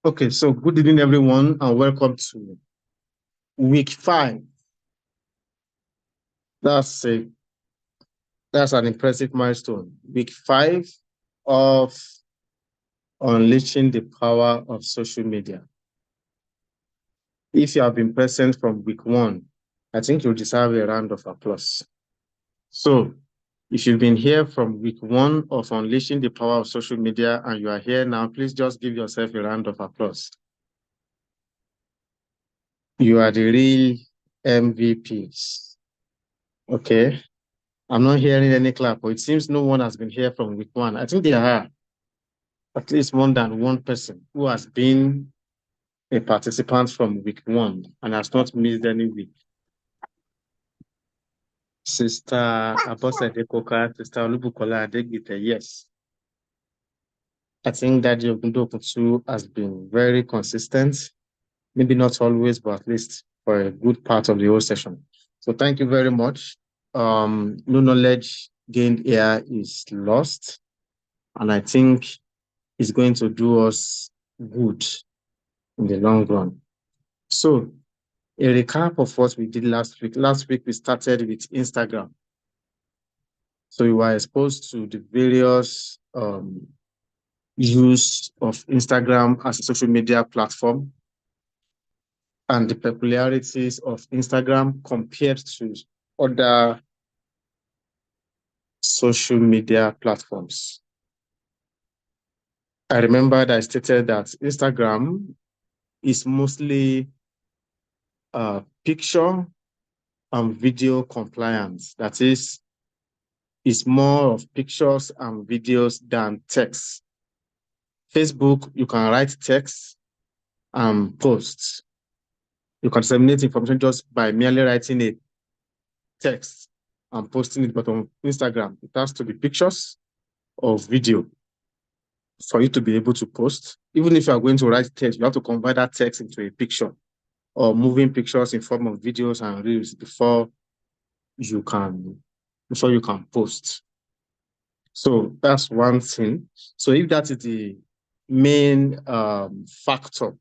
Okay, so good evening, everyone, and welcome to week 5. That's a that's an impressive milestone. Week 5 of unleashing the power of social media. If you have been present from week 1, I think you deserve a round of applause. So, if you've been here from week 1 of unleashing the power of social media and you are here now, please just give yourself a round of applause. You are the real MVPs. Okay. I'm not hearing any clap, but it seems no one has been here from week 1. I think there are at least more than one person who has been a participant from week 1 and has not missed any week. Sister Abosede Koka, Sister Olubukola Adegbite, yes. I think that Ogundokuntu has been very consistent, maybe not always, but at least for a good part of the whole session. So thank you very much. No knowledge gained here is lost. And I think is going to do us good in the long run. So, a recap of what we did last week. Last week, we started with Instagram. So, we were exposed to the various use of Instagram as a social media platform and the peculiarities of Instagram compared to other social media platforms. I remember that I stated that Instagram is mostly picture and video compliance. That is, it's more of pictures and videos than text. Facebook, you can write text and post. You can disseminate information just by merely writing a text and posting it, but on Instagram, it has to be pictures or video for you to be able to post. Even if you are going to write text, you have to convert that text into a picture or moving pictures in form of videos and reels before you can post. So that's one thing. So if that is the main factor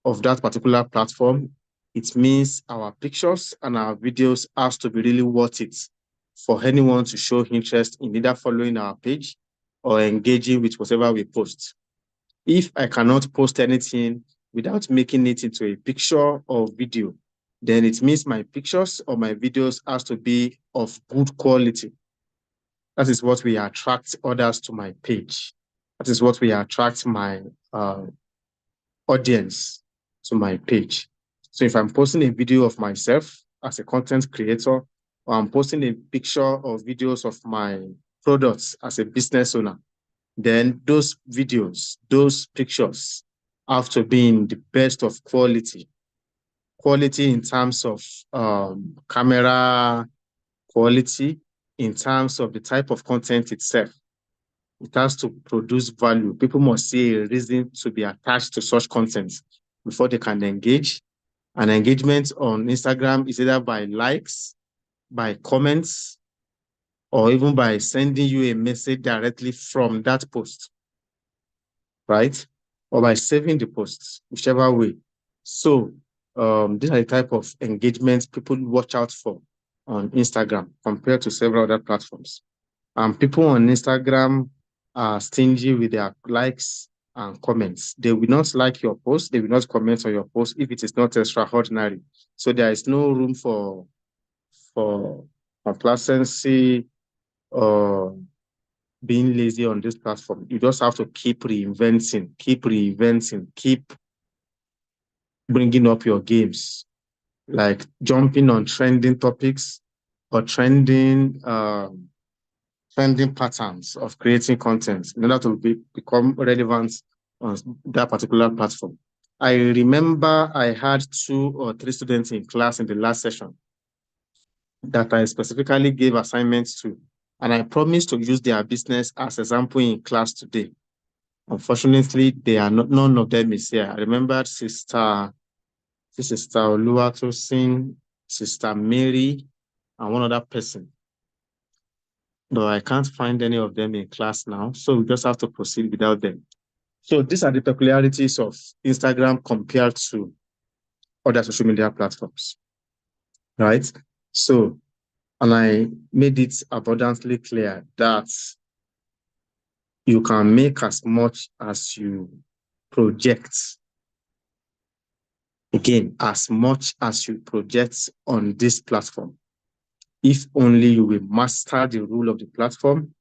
of that particular platform, it means our pictures and our videos has to be really worth it for anyone to show interest in either following our page or engaging with whatever we post. If I cannot post anything without making it into a picture or video, then it means my pictures or my videos has to be of good quality. That is what will attract others to my page. That is what will attract my audience to my page. So if I'm posting a video of myself as a content creator, or I'm posting a picture or videos of my products as a business owner, then those videos, those pictures have to be in the best of quality. Quality in terms of camera quality, in terms of the type of content itself. It has to produce value. People must see a reason to be attached to such content before they can engage. And engagement on Instagram is either by likes, by comments, or even by sending you a message directly from that post, right? Or by saving the posts, whichever way. So these are the type of engagements people watch out for on Instagram compared to several other platforms. People on Instagram are stingy with their likes and comments. They will not like your post. They will not comment on your post if it is not extraordinary. So there is no room for complacency or being lazy on this platform. You just have to keep reinventing, keep bringing up your games, like jumping on trending topics or trending patterns of creating content in order to become relevant on that particular platform. I remember I had 2 or 3 students in class in the last session that I specifically gave assignments to, and I promised to use their business as example in class today. Unfortunately, they are not, none of them is here. I remember Sister Oluwatosin, Sister Mary, and one other person. But I can't find any of them in class now, so we just have to proceed without them. So these are the peculiarities of Instagram compared to other social media platforms, right? So, and I made it abundantly clear that you can make as much as you project. Again, as much as you project on this platform, if only you will master the rule of the platform,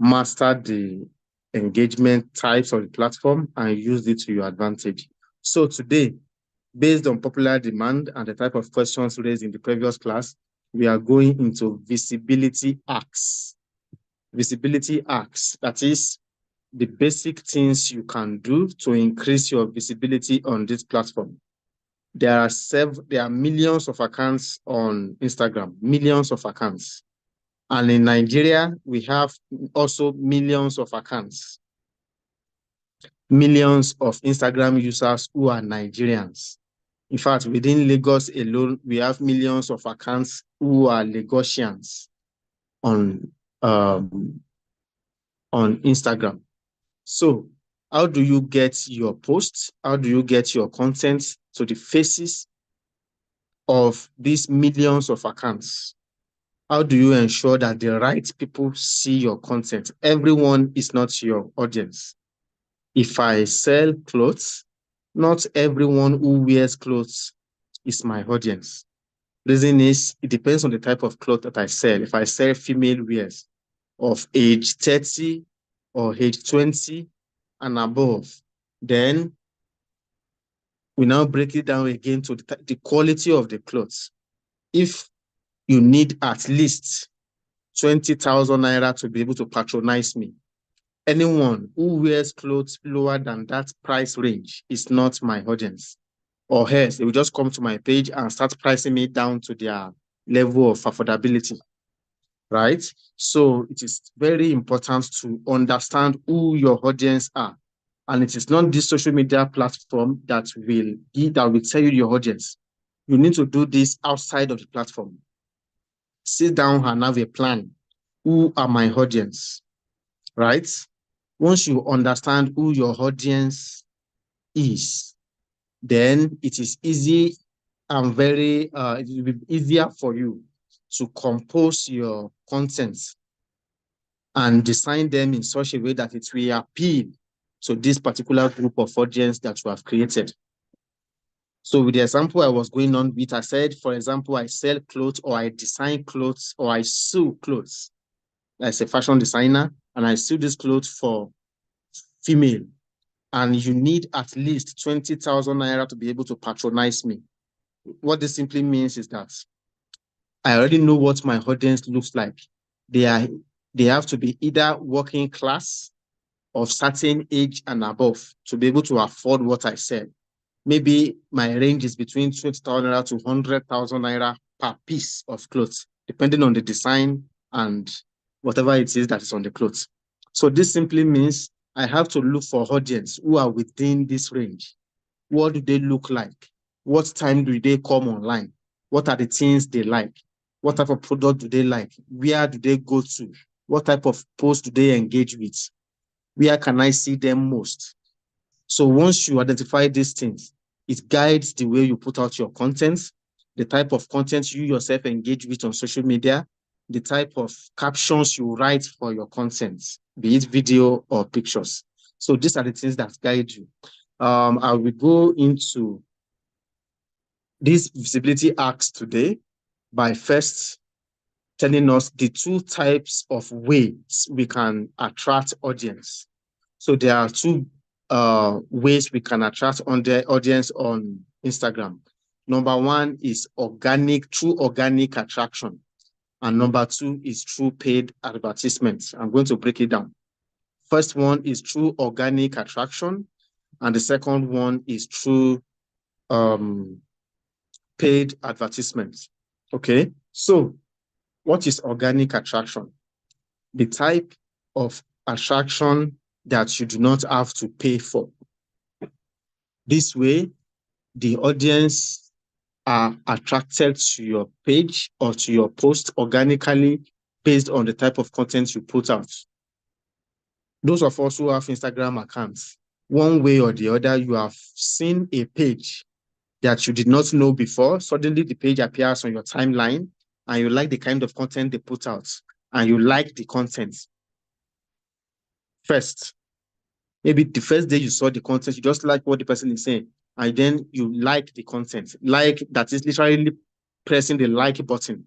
master the engagement types of the platform, and use it to your advantage. So today, based on popular demand and the type of questions raised in the previous class, we are going into visibility hacks. Visibility hacks, that is the basic things you can do to increase your visibility on this platform. There are millions of accounts on Instagram, millions of accounts. And in Nigeria, we have also millions of accounts, millions of Instagram users who are Nigerians. In fact, within Lagos alone, we have millions of accounts who are Lagosians on Instagram. So how do you get your posts? How do you get your content to the faces of these millions of accounts? How do you ensure that the right people see your content? Everyone is not your audience. If I sell clothes, not everyone who wears clothes is my audience. Reason is, it depends on the type of cloth that I sell. If I sell female wears of age 30 or age 20 and above, then we now break it down again to the quality of the clothes. If you need at least 20,000 naira to be able to patronize me, anyone who wears clothes lower than that price range is not my audience. Or else they will just come to my page and start pricing me down to their level of affordability, right? So it is very important to understand who your audience are. And it is not this social media platform that will tell you your audience. You need to do this outside of the platform. Sit down and have a plan. Who are my audience, right? Once you understand who your audience is, then it is easy and it will be easier for you to compose your content and design them in such a way that it will appeal to this particular group of audience that you have created. So with the example I was going on with, I said, for example, I sell clothes or I design clothes or I sew clothes as a fashion designer, and I sew this clothes for female, and you need at least 20,000 naira to be able to patronize me. What this simply means is that I already know what my audience looks like. They have to be either working class of certain age and above to be able to afford what I sell. Maybe my range is between 20,000 naira to 100,000 naira per piece of clothes, depending on the design and whatever it is that is on the clothes. So this simply means I have to look for audience who are within this range. What do they look like? What time do they come online? What are the things they like? What type of product do they like? Where do they go to? What type of post do they engage with? Where can I see them most? So once you identify these things, it guides the way you put out your content, the type of content you yourself engage with on social media, the type of captions you write for your content, be it video or pictures. So these are the things that guide you. I will go into these visibility hacks today by first telling us the two types of ways we can attract audience. So there are two ways we can attract the audience on Instagram. Number one is true organic attraction. And number two is through paid advertisements. I'm going to break it down. First one is through organic attraction, and the second one is through paid advertisements. Okay, so what is organic attraction? The type of attraction that you do not have to pay for. This way, the audience are attracted to your page or to your post organically based on the type of content you put out. Those of us who have Instagram accounts, one way or the other, you have seen a page that you did not know before. Suddenly the page appears on your timeline and you like the kind of content they put out and you like the content. First, maybe the first day you saw the content, you just like what the person is saying, and then you like the content. Like that is literally pressing the like button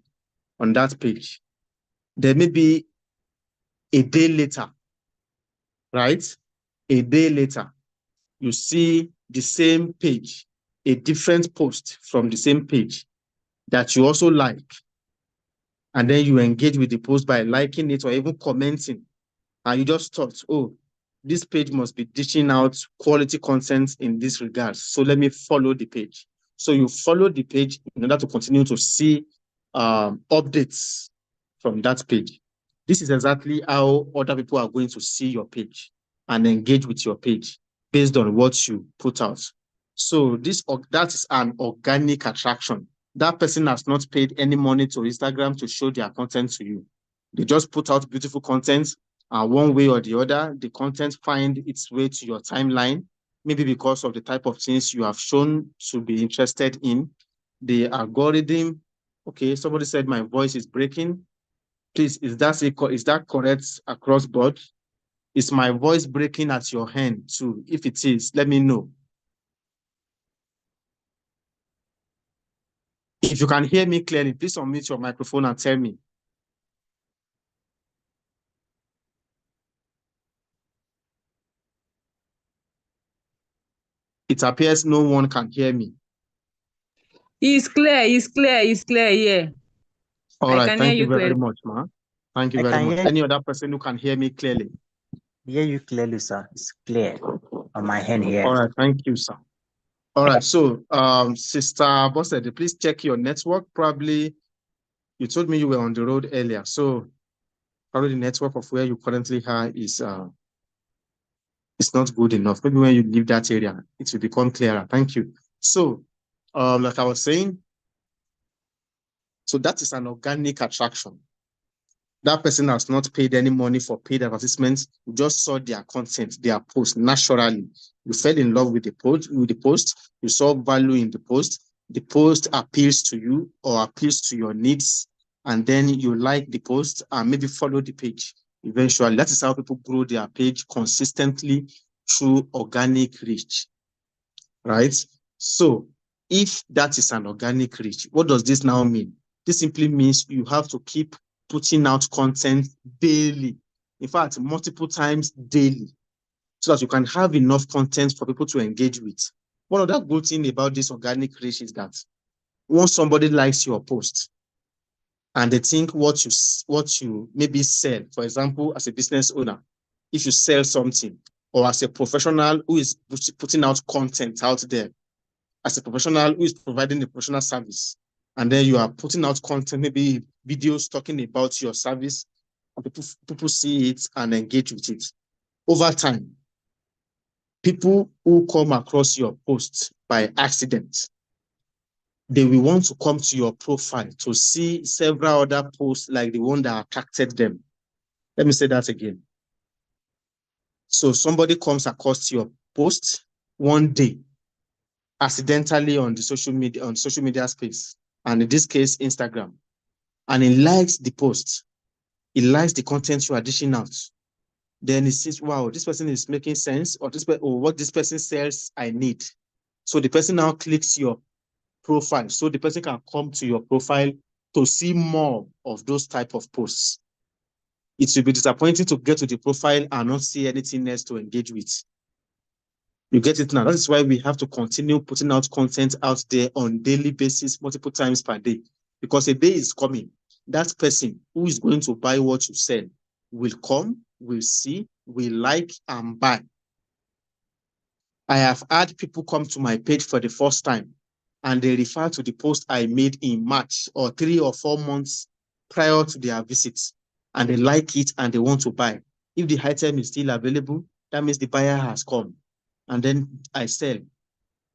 on that page. Then maybe a day later, right? A day later, you see the same page, a different post from the same page that you also like. And then you engage with the post by liking it or even commenting. And you just thought, oh, this page must be dishing out quality content in this regard. So let me follow the page. So you follow the page in order to continue to see updates from that page. This is exactly how other people are going to see your page and engage with your page based on what you put out. So that is an organic attraction. That person has not paid any money to Instagram to show their content to you. They just put out beautiful content, and one way or the other, the content find its way to your timeline, maybe because of the type of things you have shown to be interested in. The algorithm, okay, somebody said my voice is breaking. Please, is that correct across board? Is my voice breaking at your end too? If it is, let me know. If you can hear me clearly, please unmute your microphone and tell me. It appears no one can hear me. It's clear, yeah. All right, thank you very much, ma. Thank you very much. Any other person who can hear me clearly? Hear you clearly, sir. It's clear on my hand here. All right, thank you, sir. All right, so Sister Bossede, please check your network. Probably you told me you were on the road earlier, so probably the network of where you currently are is not good enough. Maybe when you leave that area, it will become clearer. Thank you. So, like I was saying, so that is an organic attraction. That person has not paid any money for paid advertisements. You just saw their content, their post naturally. You fell in love with the post. You saw value in the post. The post appeals to you or appeals to your needs, and then you like the post and maybe follow the page. Eventually, that is how people grow their page consistently through organic reach, right? So if that is an organic reach, what does this now mean? This simply means you have to keep putting out content daily. In fact, multiple times daily, so that you can have enough content for people to engage with. One of the good thing about this organic reach is that once somebody likes your post and they think what you maybe sell, for example, as a business owner, if you sell something, or as a professional who is putting out content out there, as a professional who is providing a professional service, and then you are putting out content, maybe videos talking about your service, and people see it and engage with it. Over time, people who come across your post by accident, they will want to come to your profile to see several other posts like the one that attracted them. Let me say that again. So somebody comes across your post one day, accidentally on social media space, and in this case, Instagram, and he likes the post. He likes the content you are dishing out. Then he says, wow, this person is making sense, or what this person says I need. So the person now clicks your profile. So the person can come to your profile to see more of those type of posts. It will be disappointing to get to the profile and not see anything else to engage with. You get it now. That is why we have to continue putting out content out there on daily basis, multiple times per day, because a day is coming. That person who is going to buy what you sell will come, will see, will like and buy. I have had people come to my page for the first time and they refer to the post I made in March or 3 or 4 months prior to their visits, and they like it and they want to buy. If the item is still available, that means the buyer has come, and then I sell.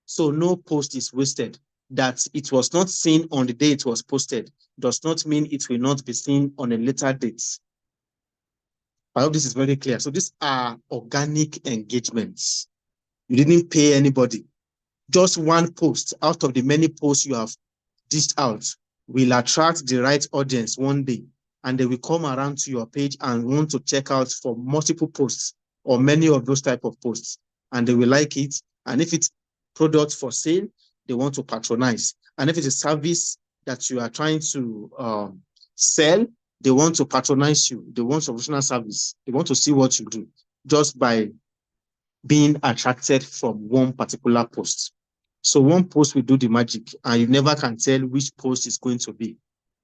So no post is wasted. That it was not seen on the day it was posted does not mean it will not be seen on a later date. I hope this is very clear. So these are organic engagements. You didn't pay anybody. Just one post out of the many posts you have dished out will attract the right audience one day, and they will come around to your page and want to check out for multiple posts or many of those type of posts, and they will like it. And if it's product for sale, they want to patronize. And if it's a service that you are trying to sell, they want to patronize you. They want solutional service. They want to see what you do just by being attracted from one particular post. So one post will do the magic, and you never can tell which post is going to be,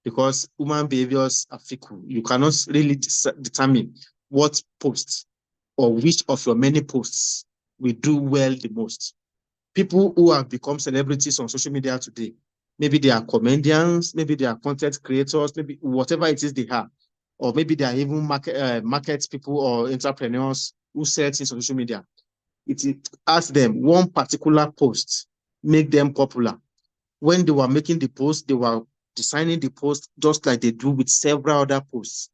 because human behaviors are fickle. You cannot really determine what post or which of your many posts will do well the most. People who have become celebrities on social media today, maybe they are comedians, maybe they are content creators, maybe whatever it is they are, or maybe they are even market people or entrepreneurs who sell things on social media. It asks them one particular post make them popular. When they were making the post, they were designing the post just like they do with several other posts.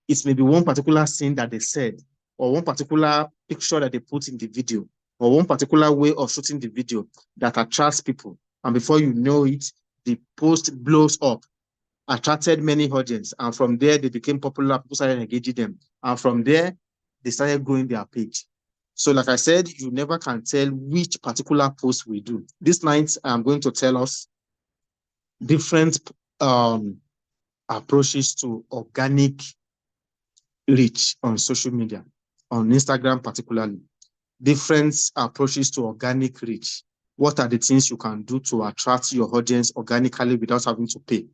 It may be one particular scene that they said, or one particular picture that they put in the video, or one particular way of shooting the video that attracts people. And before you know it, the post blows up, attracted many audience. And from there, they became popular. People started engaging them. And from there, they started growing their page. So like I said, you never can tell which particular post we do. This night, I'm going to tell us different approaches to organic reach on social media, on Instagram particularly. Different approaches to organic reach. What are the things you can do to attract your audience organically without having to pay?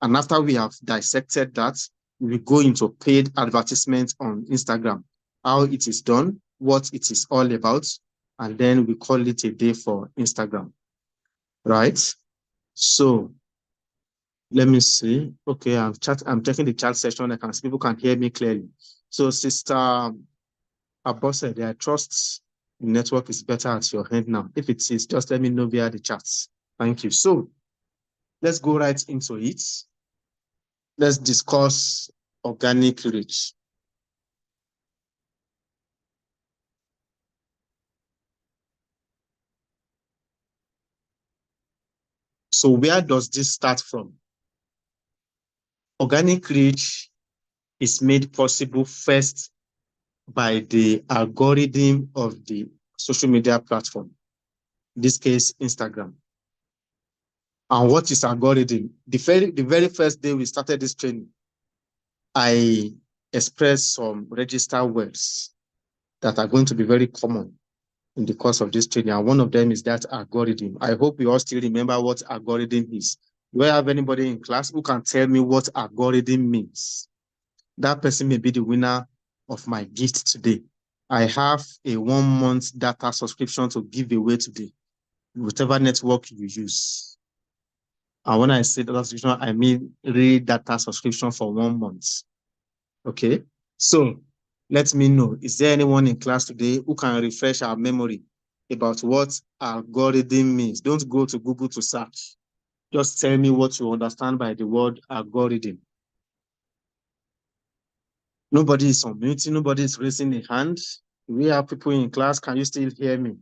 And after we have dissected that, we go into paid advertisement on Instagram, how it is done, what it is all about, and then we call it a day for Instagram, right? So let me see. Okay, I'm checking the chat session. I can see people can hear me clearly. So Sister Abosede, I trust the network is better at your hand now. If it is, just let me know via the chats. Thank you. So let's go right into it. Let's discuss organic reach. So where does this start from? Organic reach is made possible first by the algorithm of the social media platform, in this case, Instagram. And what is algorithm? The very first day we started this training, I expressed some register words that are going to be very common in the course of this training. And one of them is that algorithm. I hope you all still remember what algorithm is. Do I have anybody in class who can tell me what algorithm means? That person may be the winner of my gift today. I have a 1 month data subscription to give away today, whatever network you use. And when I say data subscription, I mean real data subscription for 1 month. Okay, so let me know, is there anyone in class today who can refresh our memory about what algorithm means? Don't go to Google to search. Just tell me what you understand by the word algorithm. Nobody is unmuting, nobody is raising a hand. We have people in class, can you still hear me?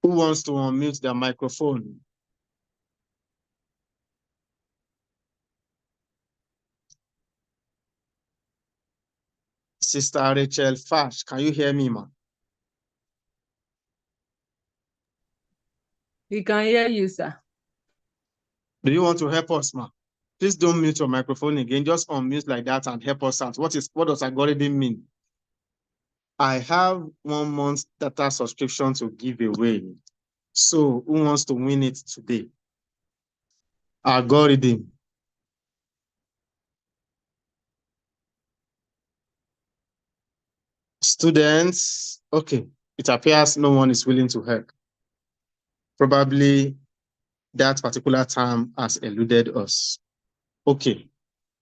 Who wants to unmute their microphone? Sister Rachel Fash, can you hear me, ma? We can hear you, sir. Do you want to help us, ma? Please don't mute your microphone again. Just unmute like that and help us out. What does algorithm mean? I have 1 month data subscription to give away. So who wants to win it today? Algorithm. Students, okay. It appears no one is willing to help. Probably that particular term has eluded us. Okay.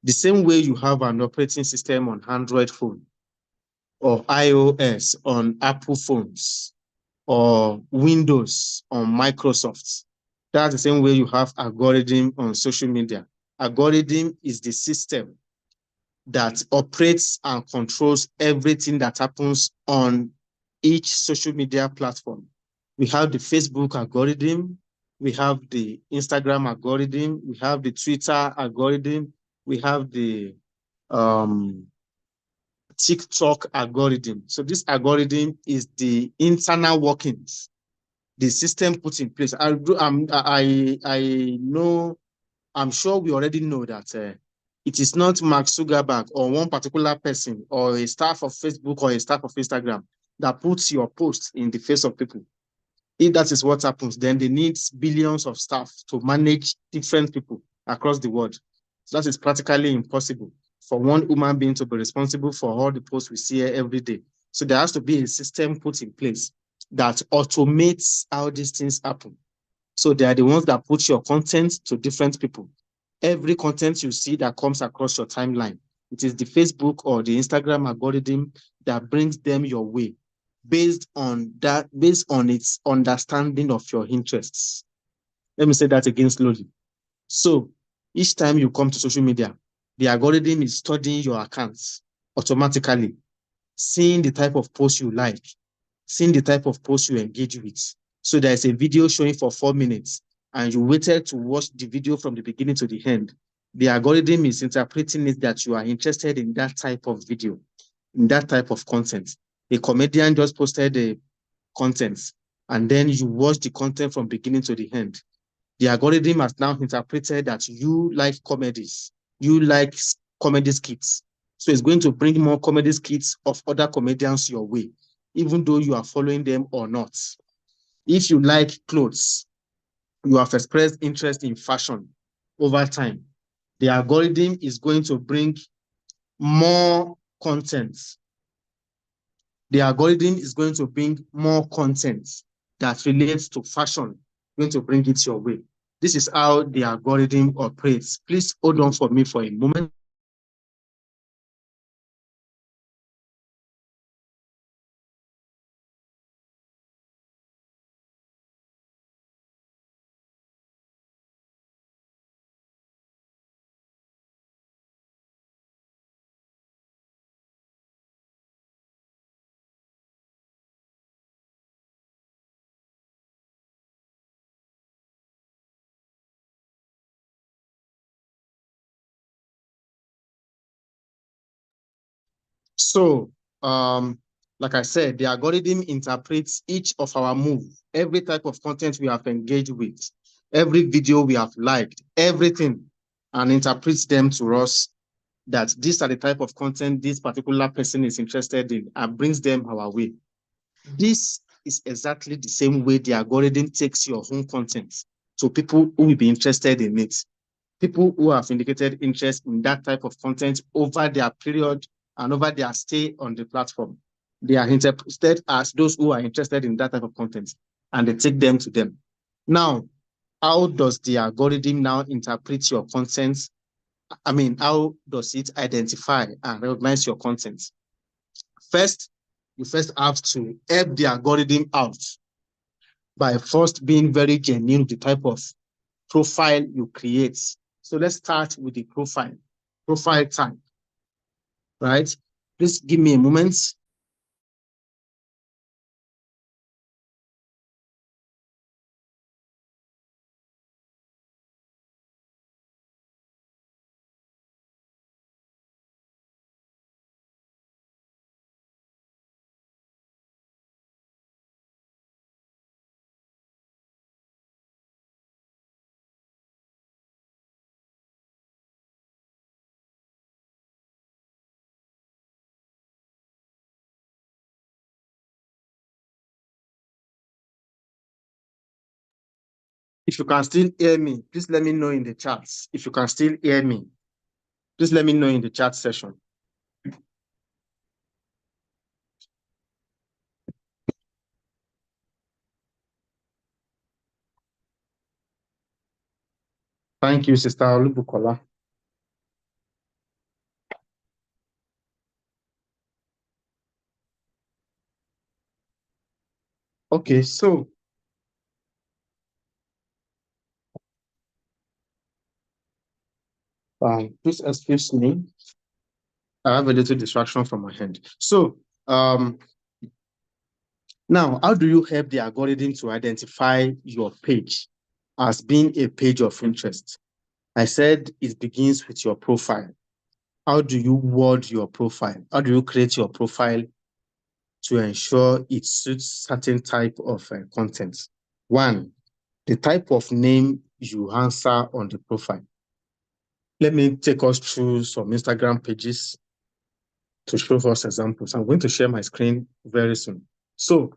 The same way you have an operating system on Android phone or iOS on Apple phones or Windows on Microsoft, That's the same way you have algorithm on social media. Algorithm is the system that operates and controls everything that happens on each social media platform. We have the Facebook algorithm, we have the Instagram algorithm, we have the Twitter algorithm, we have the um, TikTok algorithm. So this algorithm is the internal workings, the system put in place. I know, I'm sure we already know that it is not Mark Zuckerberg or one particular person or a staff of Facebook or a staff of Instagram that puts your post in the face of people. If that is what happens, then they need billions of staff to manage different people across the world. So that is practically impossible for one human being to be responsible for all the posts we see every day. So there has to be a system put in place that automates how these things happen. So they are the ones that put your content to different people. Every content you see that comes across your timeline, it is the Facebook or the Instagram algorithm that brings them your way based on its understanding of your interests. Let me say that again slowly. So each time you come to social media, the algorithm is studying your accounts automatically, seeing the type of post you like, seeing the type of post you engage with. So there's a video showing for 4 minutes and you waited to watch the video from the beginning to the end. The algorithm is interpreting it that you are interested in that type of video, in that type of content. A comedian just posted a content and then you watch the content from beginning to the end. The algorithm has now interpreted that you like comedies, you like comedy skits. So it's going to bring more comedy skits of other comedians your way, even though you are following them or not. If you like clothes, you have expressed interest in fashion over time, the algorithm is going to bring more content. The algorithm is going to bring more content that relates to fashion, going to bring it your way. This is how the algorithm operates. Please hold on for me for a moment. So, like I said, the algorithm interprets each of our move, every type of content we have engaged with, every video we have liked, everything, and interprets them to us that these are the type of content this particular person is interested in and brings them our way. This is exactly the same way the algorithm takes your own content to people who will be interested in it. People who have indicated interest in that type of content over their period and over their stay on the platform. They are interpreted as those who are interested in that type of content and they take them to them. Now, how does the algorithm now interpret your content? I mean, how does it identify and recognize your content? First, you first have to help the algorithm out by first being very genuine with the type of profile you create. So let's start with the profile type, right? Please give me a moment. If you can still hear me, please let me know in the chats. If you can still hear me, please let me know in the chat session. Thank you, Sister Olubukola. Okay, so Please excuse me. I have a little distraction from my hand. So, now, how do you help the algorithm to identify your page as being a page of interest? I said it begins with your profile. How do you word your profile? How do you create your profile to ensure it suits certain type of content? One, the type of name you answer on the profile. Let me take us through some Instagram pages to show us examples. I'm going to share my screen very soon. So,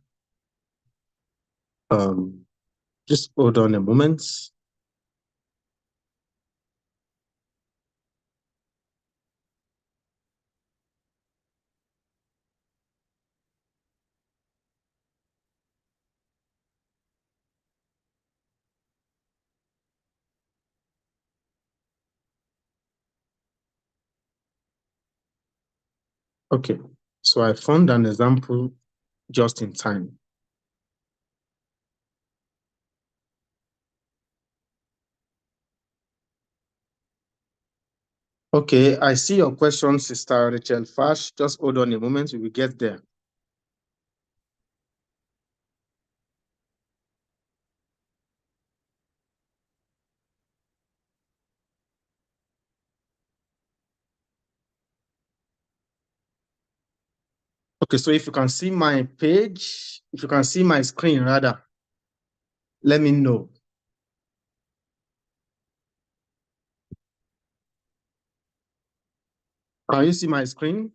just hold on a moment. Okay, so I found an example just in time. Okay, I see your question, Sister Rachel Fash. Just hold on a moment, we will get there. Okay, so if you can see my page, if you can see my screen rather, let me know. Can you see my screen?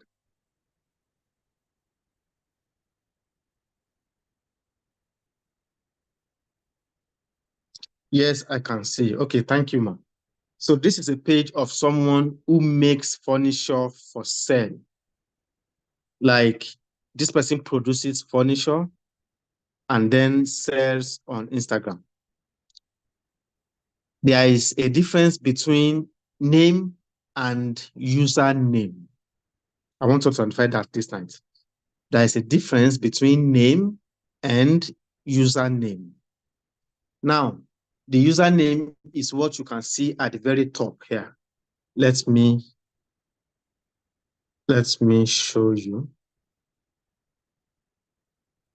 Yes, I can see. Okay, thank you, ma'am. So this is a page of someone who makes furniture for sale. Like this person produces furniture and then sells on Instagram. There is a difference between name and username. I want us to identify that this night. There is a difference between name and username. Now, the username is what you can see at the very top here. Let me show you.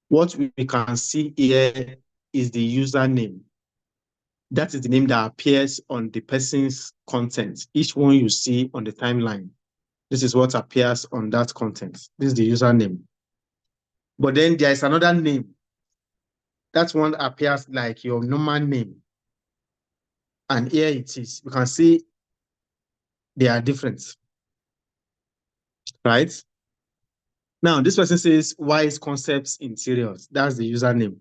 What we can see here is the username. That is the name that appears on the person's content. Each one you see on the timeline. This is what appears on that content. This is the username. But then there is another name. That one appears like your normal name. And here it is. You can see they are different. Right? Now, this person says Wise Concepts Interiors. That's the username.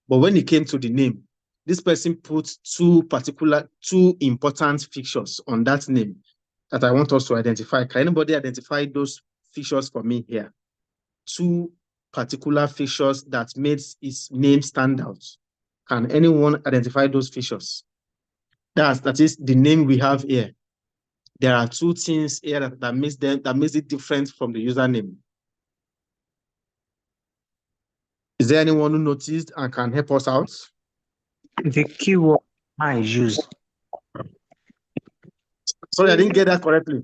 But when it came to the name, this person put two important features on that name that I want us to identify. Can anybody identify those features for me here? Two particular features that makes its name stand out. Can anyone identify those features? That is the name we have here. There are two things here that makes it different from the username. Is there anyone who noticed and can help us out? The keyword I use. Sorry, I didn't get that correctly.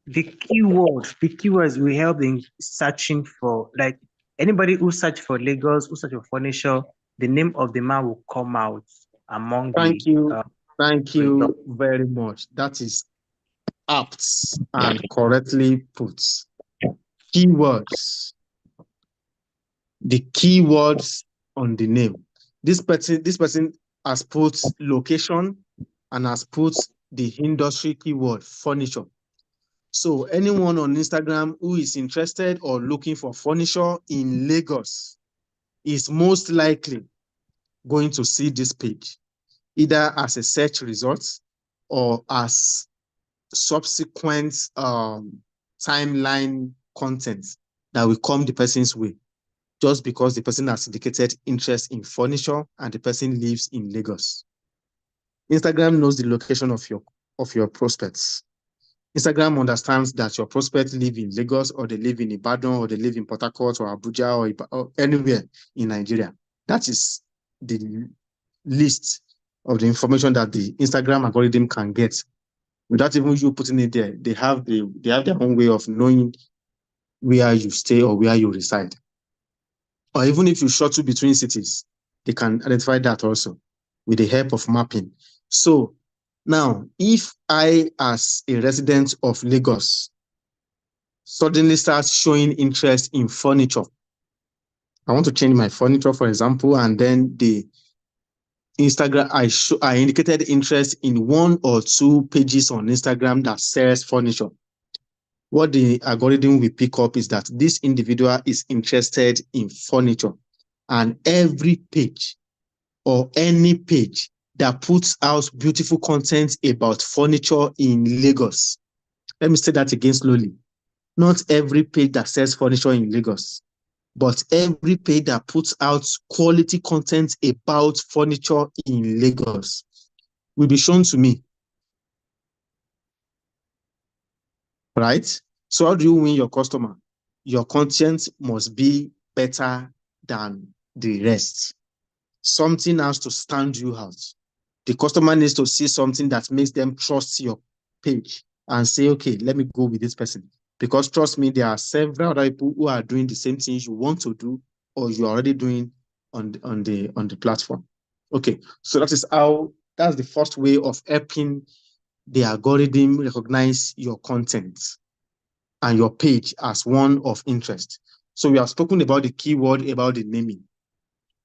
The keywords will help in searching for, like anybody who search for Lagos, who search for furniture, the name of the man will come out among Thank the. you. Thank you very much. That is apt and correctly put. Keywords. The keywords on the name. This person has put location and has put the industry keyword furniture. So anyone on Instagram who is interested or looking for furniture in Lagos is most likely going to see this page, either as a search result or as subsequent timeline content that will come the person's way, just because the person has indicated interest in furniture and the person lives in Lagos. Instagram knows the location of your prospects. Instagram understands that your prospects live in Lagos, or they live in Ibadan, or they live in Port Harcourt, or Abuja, or anywhere in Nigeria. That is the list of the information that the Instagram algorithm can get without even you putting it there. They have their own way of knowing where you stay or where you reside. Or even if you shuttle between cities, they can identify that also with the help of mapping. So now, if I, as a resident of Lagos, suddenly start showing interest in furniture, I want to change my furniture, for example, and then the Instagram, I indicated interest in 1 or 2 pages on Instagram that sells furniture. What the algorithm will pick up is that this individual is interested in furniture, and every page or any page that puts out beautiful content about furniture in Lagos. Let me say that again slowly. Not every page that sells furniture in Lagos, but every page that puts out quality content about furniture in Lagos will be shown to me. Right? So how do you win your customer? Your content must be better than the rest. Something has to stand you out. The customer needs to see something that makes them trust your page and say, okay, let me go with this person. Because trust me, there are several other people who are doing the same things you want to do or you're already doing on the platform. Okay, so that's the first way of helping the algorithm recognize your content and your page as one of interest. So we have spoken about the keyword, about the naming.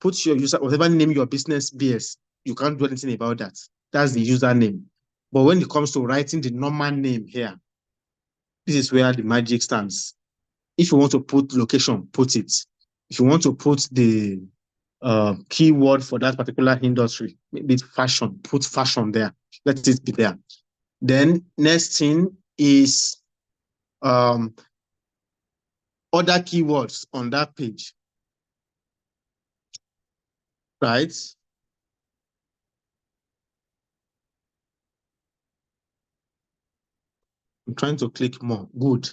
Put your user, whatever name your business bears, you can't do anything about that. That's the username. But when it comes to writing the normal name here, this is where the magic stands. If you want to put location, put it. If you want to put the keyword for that particular industry, maybe it's fashion, put fashion there. Let it be there. Then next thing is other keywords on that page, right? I'm trying to click more. Good.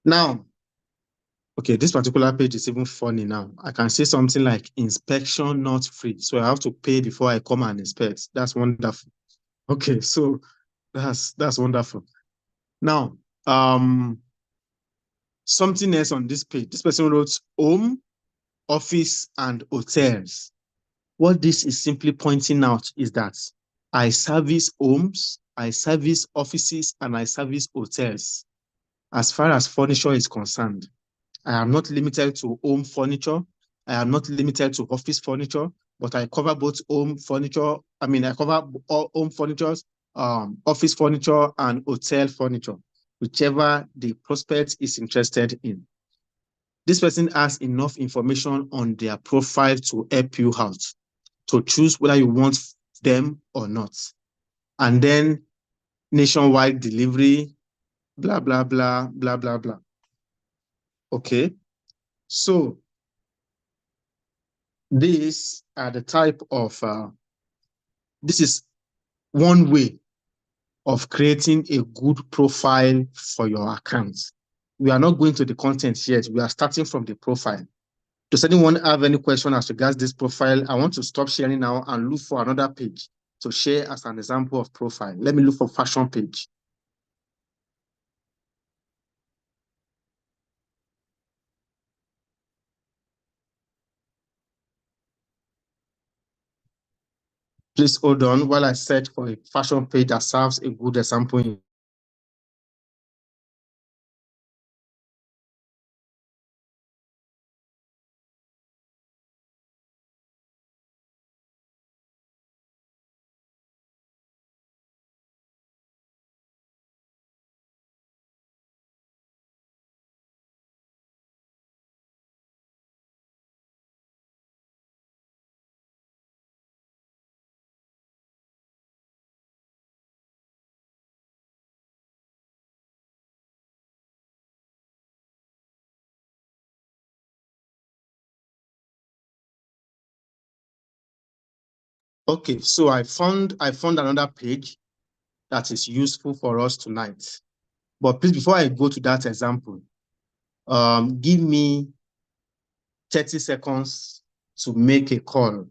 Now, okay, this particular page is even funny now. I can say something like inspection not free. So I have to pay before I come and inspect. That's wonderful. Okay, so that's wonderful. Now, something else on this page. This person wrote home, office, and hotels. What this is simply pointing out is that I service homes, I service offices, and I service hotels. As far as furniture is concerned, I am not limited to home furniture. I am not limited to office furniture, but I cover both home furniture. I cover all home furniture, office furniture, and hotel furniture, whichever the prospect is interested in. This person has enough information on their profile to help you out, to choose whether you want them or not. And then nationwide delivery, blah, blah, blah, blah, blah, blah. Okay, so these are the type of, this is one way of creating a good profile for your account. We are not going to the content yet. We are starting from the profile. Does anyone have any question as regards this profile? I want to stop sharing now and look for another page to share as an example of profile. Let me look for fashion page. Please hold on while I search for a fashion page that serves a good example. Okay, so I found another page that is useful for us tonight. But please, before I go to that example, give me 30 seconds to make a call.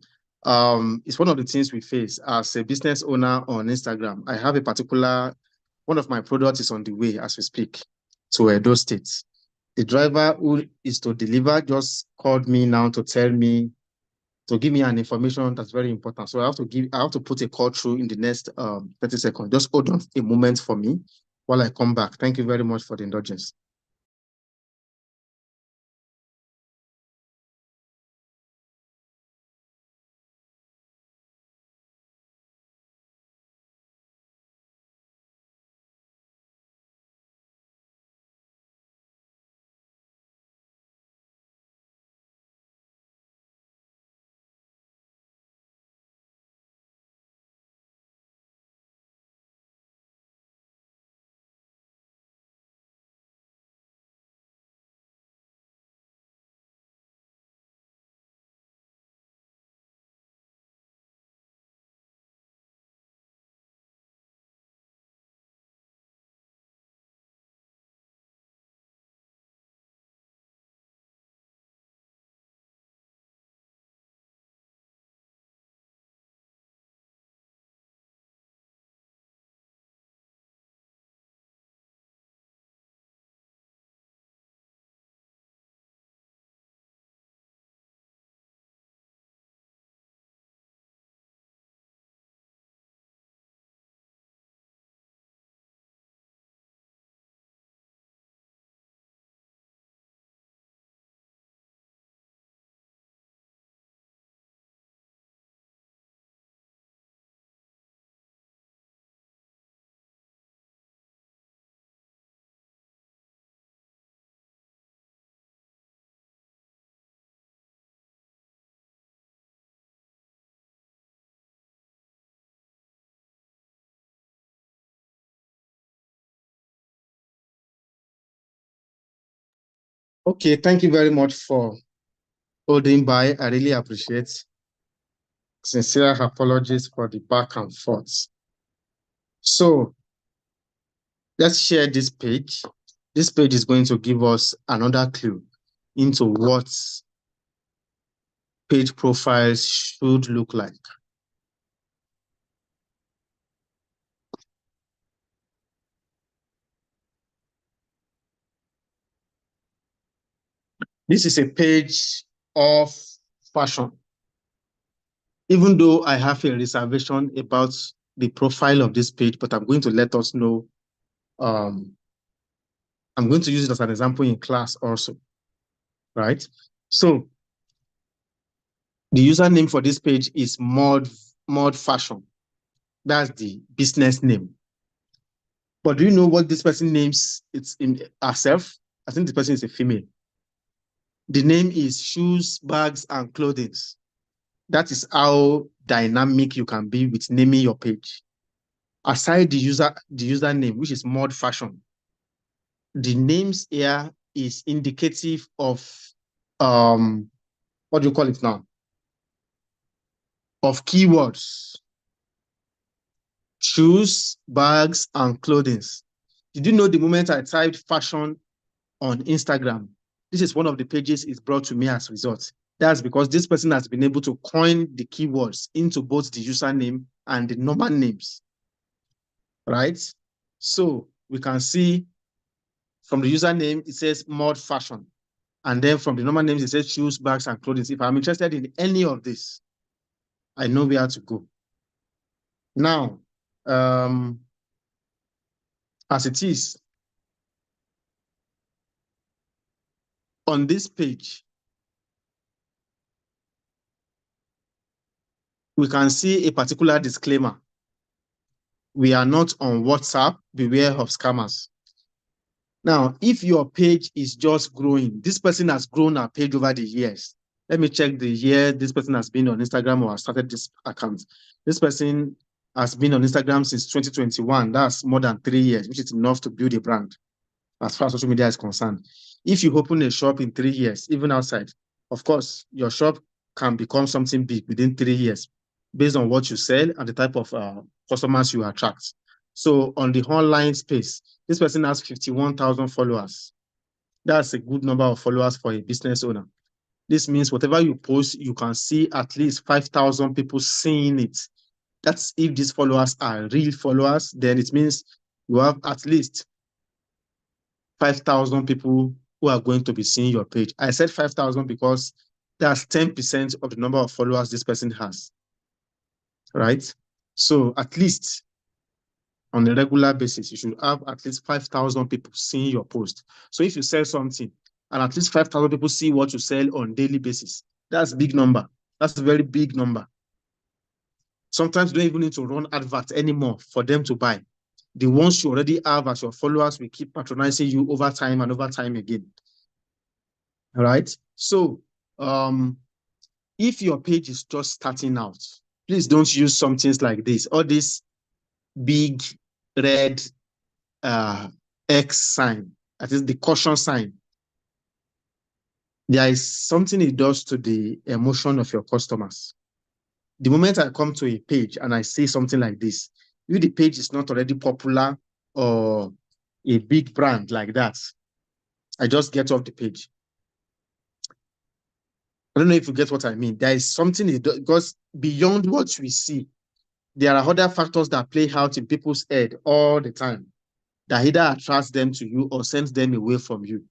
It's one of the things we face as a business owner on Instagram. I have a particular, one of my products is on the way as we speak to Edo State. The driver who is to deliver just called me now to tell me, to give me an information that's very important. So I have to put a call through in the next 30 seconds. Just hold on a moment for me while I come back. Thank you very much for the indulgence. Okay, thank you very much for holding by. I really appreciate. Sincere apologies for the back and forth. So let's share this page. This page is going to give us another clue into what page profiles should look like. This is a page of fashion. Even though I have a reservation about the profile of this page, but I'm going to let us know. I'm going to use it as an example in class also, right? So the username for this page is mod fashion. That's the business name. But do you know what this person names it's in herself? I think the person is a female. The name is Shoes, Bags, and Clothing. That is how dynamic you can be with naming your page. Aside the username, which is mod fashion, the names here is indicative of what do you call it now? Of keywords. Shoes, bags, and clothing. Did you know the moment I typed fashion on Instagram, this is one of the pages it's brought to me as a result. That's because this person has been able to coin the keywords into both the username and the normal names, right? So we can see from the username, it says mod fashion. And then from the normal names, it says shoes, bags, and clothing. If I'm interested in any of this, I know where to go. Now, as it is, on this page, we can see a particular disclaimer. We are not on WhatsApp, beware of scammers. Now, if your page is just growing, this person has grown our page over the years. Let me check the year this person has been on Instagram or has started this account. This person has been on Instagram since 2021. That's more than 3 years, which is enough to build a brand as far as social media is concerned. If you open a shop in 3 years, even outside, of course, your shop can become something big within 3 years based on what you sell and the type of customers you attract. So on the online space, this person has 51,000 followers. That's a good number of followers for a business owner. This means whatever you post, you can see at least 5,000 people seeing it. That's if these followers are real followers, then it means you have at least 5,000 people who are going to be seeing your page. I said 5,000 because that's 10% of the number of followers this person has, right? So at least on a regular basis, you should have at least 5,000 people seeing your post. So if you sell something and at least 5,000 people see what you sell on a daily basis, that's a big number. That's a very big number. Sometimes you don't even need to run adverts anymore for them to buy. The ones you already have as your followers will keep patronizing you over time and over time again. All right. So if your page is just starting out, please don't use some things like this, or this big red X sign, that is the caution sign. There is something it does to the emotion of your customers. The moment I come to a page and I see something like this, if the page is not already popular or a big brand like that, I just get off the page. I don't know if you get what I mean. There is something it does, because beyond what we see, there are other factors that play out in people's head all the time that either attracts them to you or sends them away from you.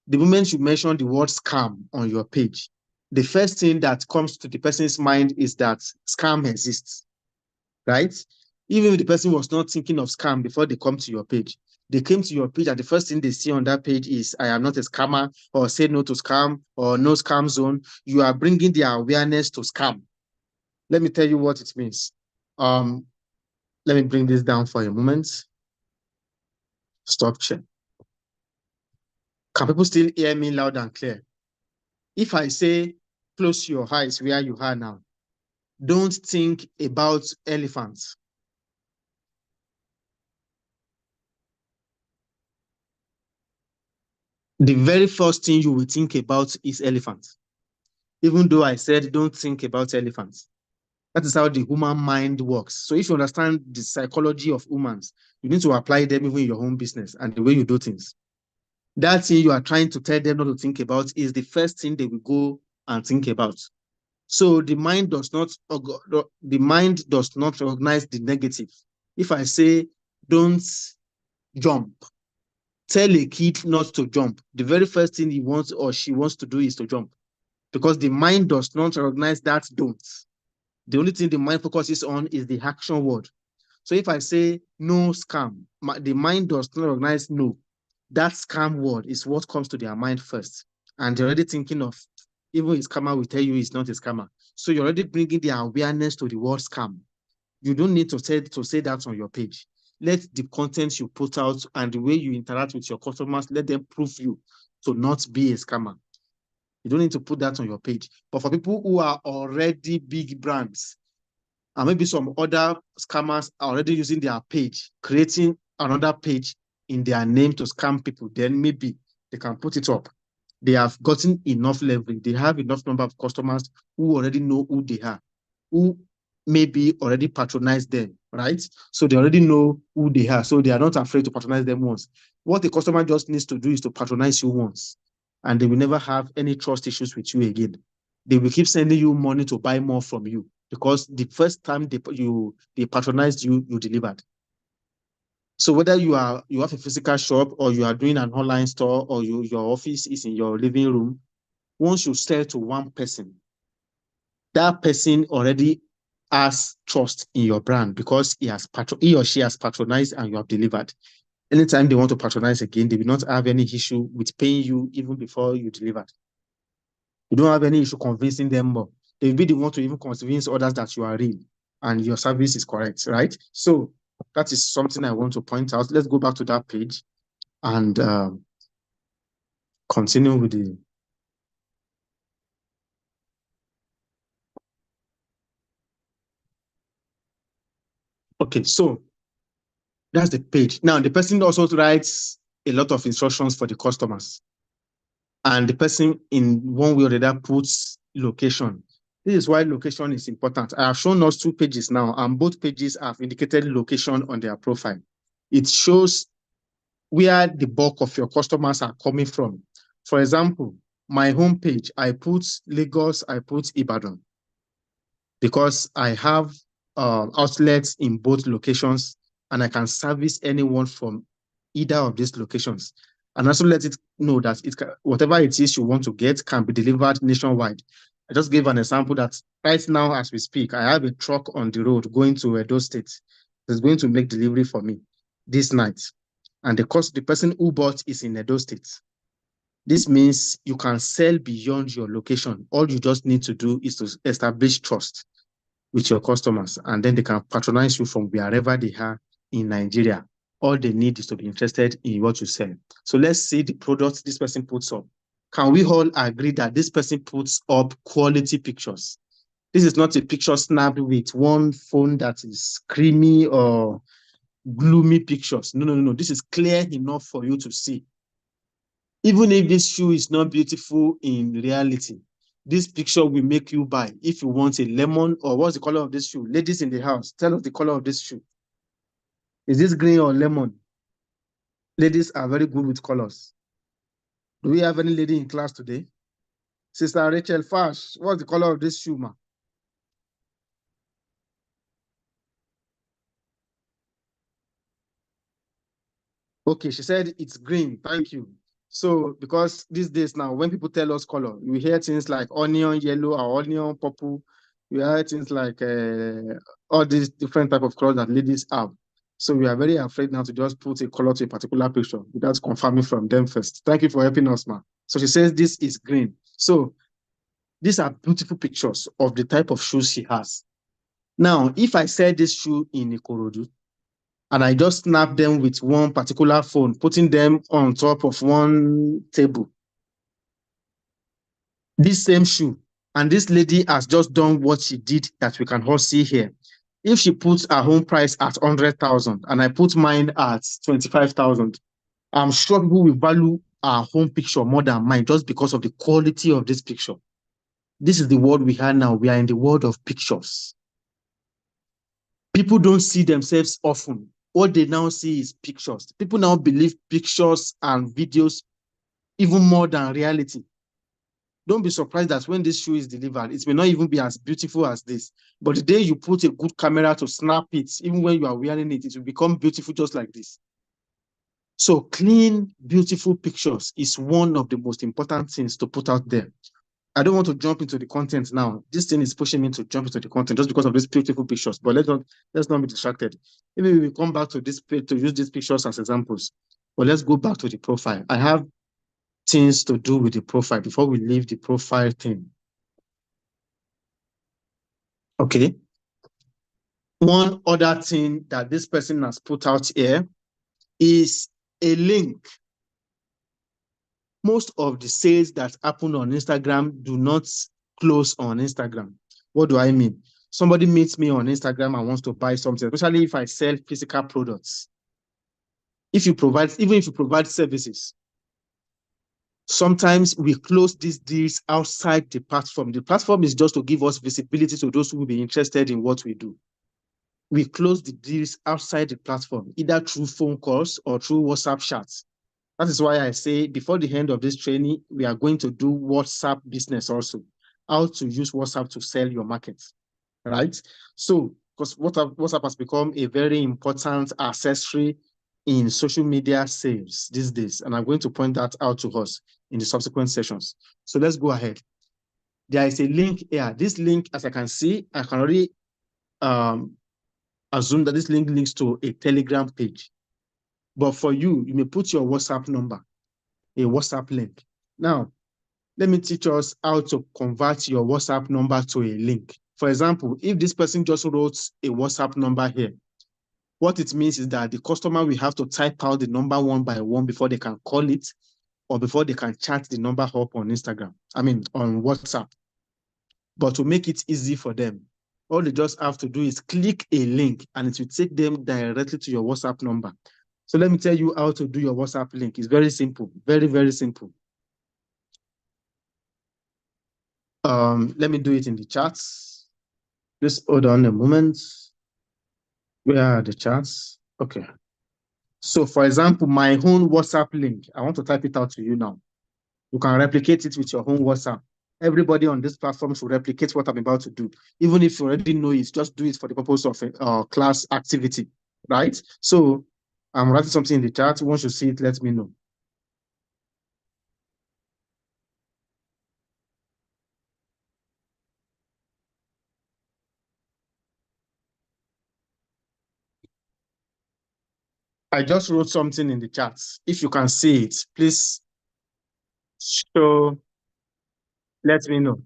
The moment you mention the word scam on your page, the first thing that comes to the person's mind is that scam exists, right? Even if the person was not thinking of scam before they come to your page, they came to your page and the first thing they see on that page is, I am not a scammer, or say no to scam, or no scam zone. You are bringing their awareness to scam. Let me tell you what it means. Let me bring this down for a moment. Stop share. Can people still hear me loud and clear? If I say, close your eyes where you are now, don't think about elephants. The very first thing you will think about is elephants. Even though I said don't think about elephants. That is how the human mind works. So if you understand the psychology of humans, you need to apply them even in your own business and the way you do things. That thing you are trying to tell them not to think about is the first thing they will go and think about. So the mind does not recognize the negative. If I say don't jump, tell a kid not to jump, the very first thing he wants or she wants to do is to jump, because the mind does not recognize that don't. The only thing the mind focuses on is the action word. So if I say no scam, the mind does not recognize no. That scam word is what comes to their mind first. And they're already thinking of, even a scammer will tell you it's not a scammer. So you're already bringing their awareness to the word scam. You don't need to say that on your page. Let the content you put out and the way you interact with your customers, let them prove you to not be a scammer. You don't need to put that on your page. But for people who are already big brands, and maybe some other scammers are already using their page, creating another page in their name to scam people, then maybe they can put it up. They have gotten enough leverage. They have enough number of customers who already know who they are, who maybe already patronize them, right? So they already know who they are. So they are not afraid to patronize them once. What the customer just needs to do is to patronize you once, and they will never have any trust issues with you again. They will keep sending you money to buy more from you, because the first time they patronized you, you delivered. So whether you have a physical shop or you are doing an online store or your office is in your living room, once you sell to one person, that person already has trust in your brand because he or she has patronized and you have delivered. Anytime they want to patronize again, they will not have any issue with paying you even before you delivered. You don't have any issue convincing them more. They will be the one to even convince others that you are real and your service is correct, right? So that is something I want to point out. Let's go back to that page and continue with the... Okay, so that's the page. Now, the person also writes a lot of instructions for the customers. And the person in one way or the other puts location. This is why location is important. I have shown us 2 pages now, and both pages have indicated location on their profile. It shows where the bulk of your customers are coming from. For example, my homepage, I put Lagos, I put Ibadan, because I have outlets in both locations, and I can service anyone from either of these locations. And also let it know that whatever it is you want to get can be delivered nationwide. I just gave an example that right now, as we speak, I have a truck on the road going to Edo State. It's going to make delivery for me this night. And the person who bought is in Edo State. This means you can sell beyond your location. All you just need to do is to establish trust with your customers, and then they can patronize you from wherever they are in Nigeria. All they need is to be interested in what you sell. So let's see the products this person puts up. Can we all agree that this person puts up quality pictures? This is not a picture snapped with one phone that is creamy or gloomy pictures. No. This is clear enough for you to see. Even if this shoe is not beautiful in reality, this picture will make you buy. If you want a lemon, or what's the color of this shoe? Ladies in the house, tell us the color of this shoe. Is this green or lemon? Ladies are very good with colors. Do we have any lady in class today? Sister Rachel Fash, what's the color of this shoe, ma? Okay, she said it's green. Thank you. So, because these days now, when people tell us color, we hear things like onion yellow or onion purple. We hear things like all these different type of colors that ladies have. So we are very afraid now to just put a color to a particular picture without confirming from them first. Thank you for helping us, ma. So she says this is green. So these are beautiful pictures of the type of shoes she has. Now, if I sell this shoe in Ikorodu, and I just snap them with one particular phone, putting them on top of one table, this same shoe, and this lady has just done what she did that we can all see here. If she puts her home price at 100,000 and I put mine at 25,000, I'm sure people will value our home picture more than mine just because of the quality of this picture. This is the world we are now. We are in the world of pictures. People don't see themselves often. What they now see is pictures. People now believe pictures and videos even more than reality. Don't be surprised that when this shoe is delivered, it may not even be as beautiful as this. But the day you put a good camera to snap it, even when you are wearing it, it will become beautiful just like this. So clean, beautiful pictures is one of the most important things to put out there. I don't want to jump into the content now. This thing is pushing me to jump into the content just because of these beautiful pictures. But let's not be distracted. Maybe we will come back to this page to use these pictures as examples. But let's go back to the profile. I have things to do with the profile before we leave the profile thing. Okay. One other thing that this person has put out here is a link. Most of the sales that happen on Instagram do not close on Instagram. What do I mean? Somebody meets me on Instagram and wants to buy something, especially if I sell physical products. Even if you provide services, sometimes we close these deals outside the platform. The platform is just to give us visibility to those who will be interested in what we do. We close the deals outside the platform, either through phone calls or through WhatsApp chats. That is why I say before the end of this training, we are going to do WhatsApp business also, how to use WhatsApp to sell your market, right? So, because WhatsApp has become a very important accessory in social media sales these days, and I'm going to point that out to us in the subsequent sessions. So let's go ahead. There is a link here. This link, as I can see, I can already assume that this link links to a Telegram page. But for you, you may put your WhatsApp number, a WhatsApp link. Now, let me teach us how to convert your WhatsApp number to a link. For example, if this person just wrote a WhatsApp number here, what it means is that the customer will have to type out the number one by one before they can call it or before they can chat the number up on on WhatsApp. But to make it easy for them, all they just have to do is click a link and it will take them directly to your WhatsApp number. So let me tell you how to do your WhatsApp link. It's very simple, very, very simple. Let me do it in the chats. Just hold on a moment. Where are the chats? Okay. So for example, my own WhatsApp link, I want to type it out to you now. You can replicate it with your own WhatsApp. Everybody on this platform should replicate what I'm about to do. Even if you already know it, just do it for the purpose of a class activity, right? So I'm writing something in the chat. Once you see it, let me know. I just wrote something in the chat. If you can see it, please show, let me know.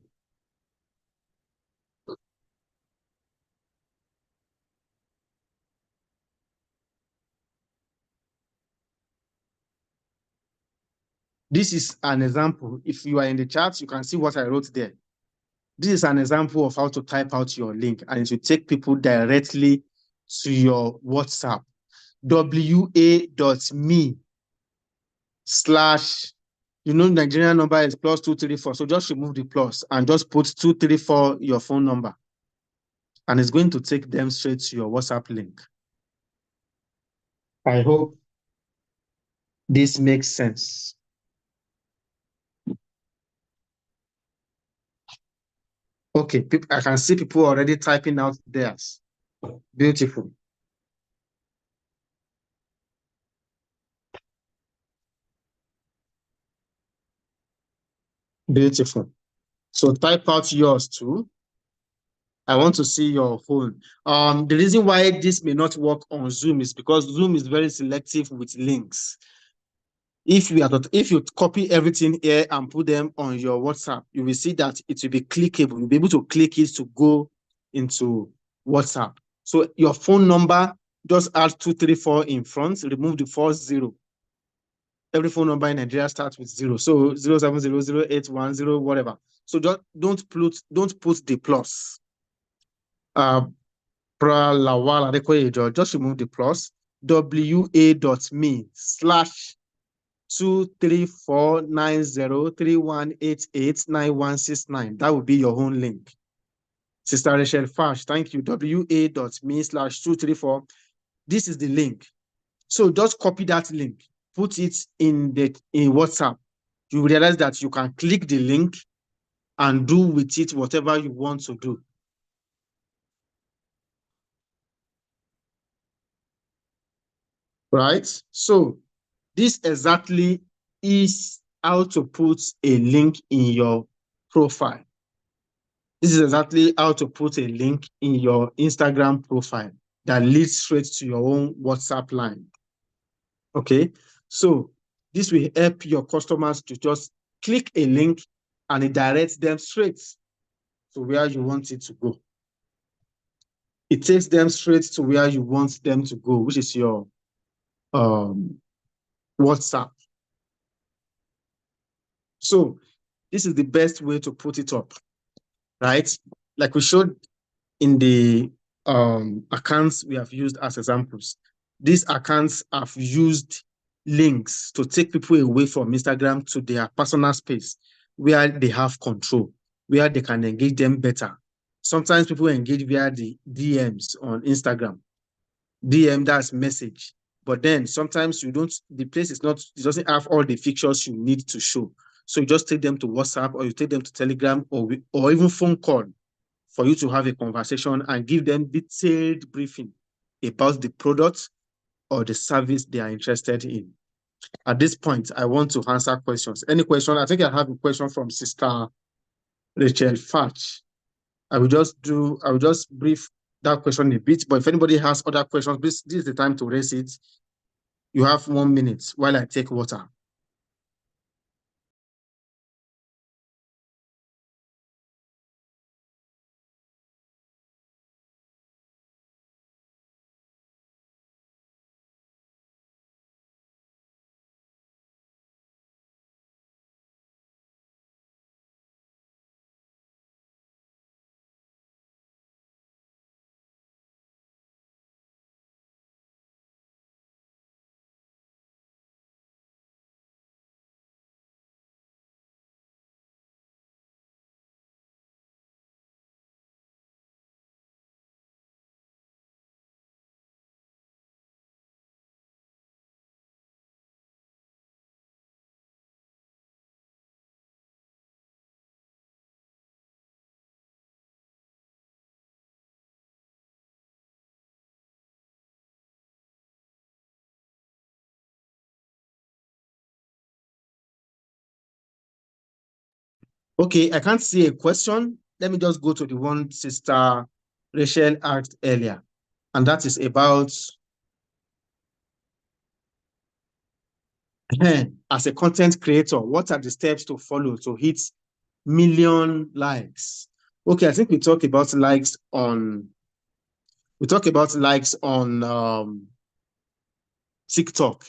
This is an example. If you are in the chat, you can see what I wrote there. This is an example of how to type out your link, and it will take people directly to your WhatsApp. wa.me/ Nigerian number is +234. So just remove the plus and just put 234 your phone number. And it's going to take them straight to your WhatsApp link. I hope this makes sense. Okay, I can see people already typing out theirs. Beautiful. Beautiful. So type out yours too. I want to see your phone. The reason why this may not work on Zoom is because Zoom is very selective with links. If you copy everything here and put them on your WhatsApp, you will see that it will be clickable. You'll be able to click it to go into WhatsApp. So your phone number, just add 234 in front, remove the 40. Every phone number in Nigeria starts with 0. So 0700810, whatever. So just don't put the plus. Just remove the plus. wa.me/2349031889169. That would be your own link. Sister Rachel Fash, thank you. wa.me/234. This is the link. So just copy that link, put it in WhatsApp. You realize that you can click the link and do with it whatever you want to do. Right? So this exactly is how to put a link in your profile. This is exactly how to put a link in your Instagram profile that leads straight to your own WhatsApp line. Okay, so this will help your customers to just click a link and it directs them straight to where you want it to go. It takes them straight to where you want them to go, which is your WhatsApp. So this is the best way to put it up, right? Like we showed in the accounts we have used as examples. These accounts have used links to take people away from Instagram to their personal space where they have control, where they can engage them better. Sometimes people engage via the DMs on Instagram. DM, that's message. But then sometimes the place is not, it doesn't have all the features you need to show. So you just take them to WhatsApp or you take them to Telegram or even phone call for you to have a conversation and give them detailed briefing about the product or the service they are interested in. At this point, I want to answer questions. Any question? I think I have a question from Sister Rachel Fatch. I will just brief that question a bit, but if anybody has other questions, this is the time to raise it. You have 1 minute while I take water. Okay, I can't see a question. Let me just go to the one Sister Rachel asked earlier, and that is about as a content creator, what are the steps to follow to hit million likes? Okay, I think we talk about likes on TikTok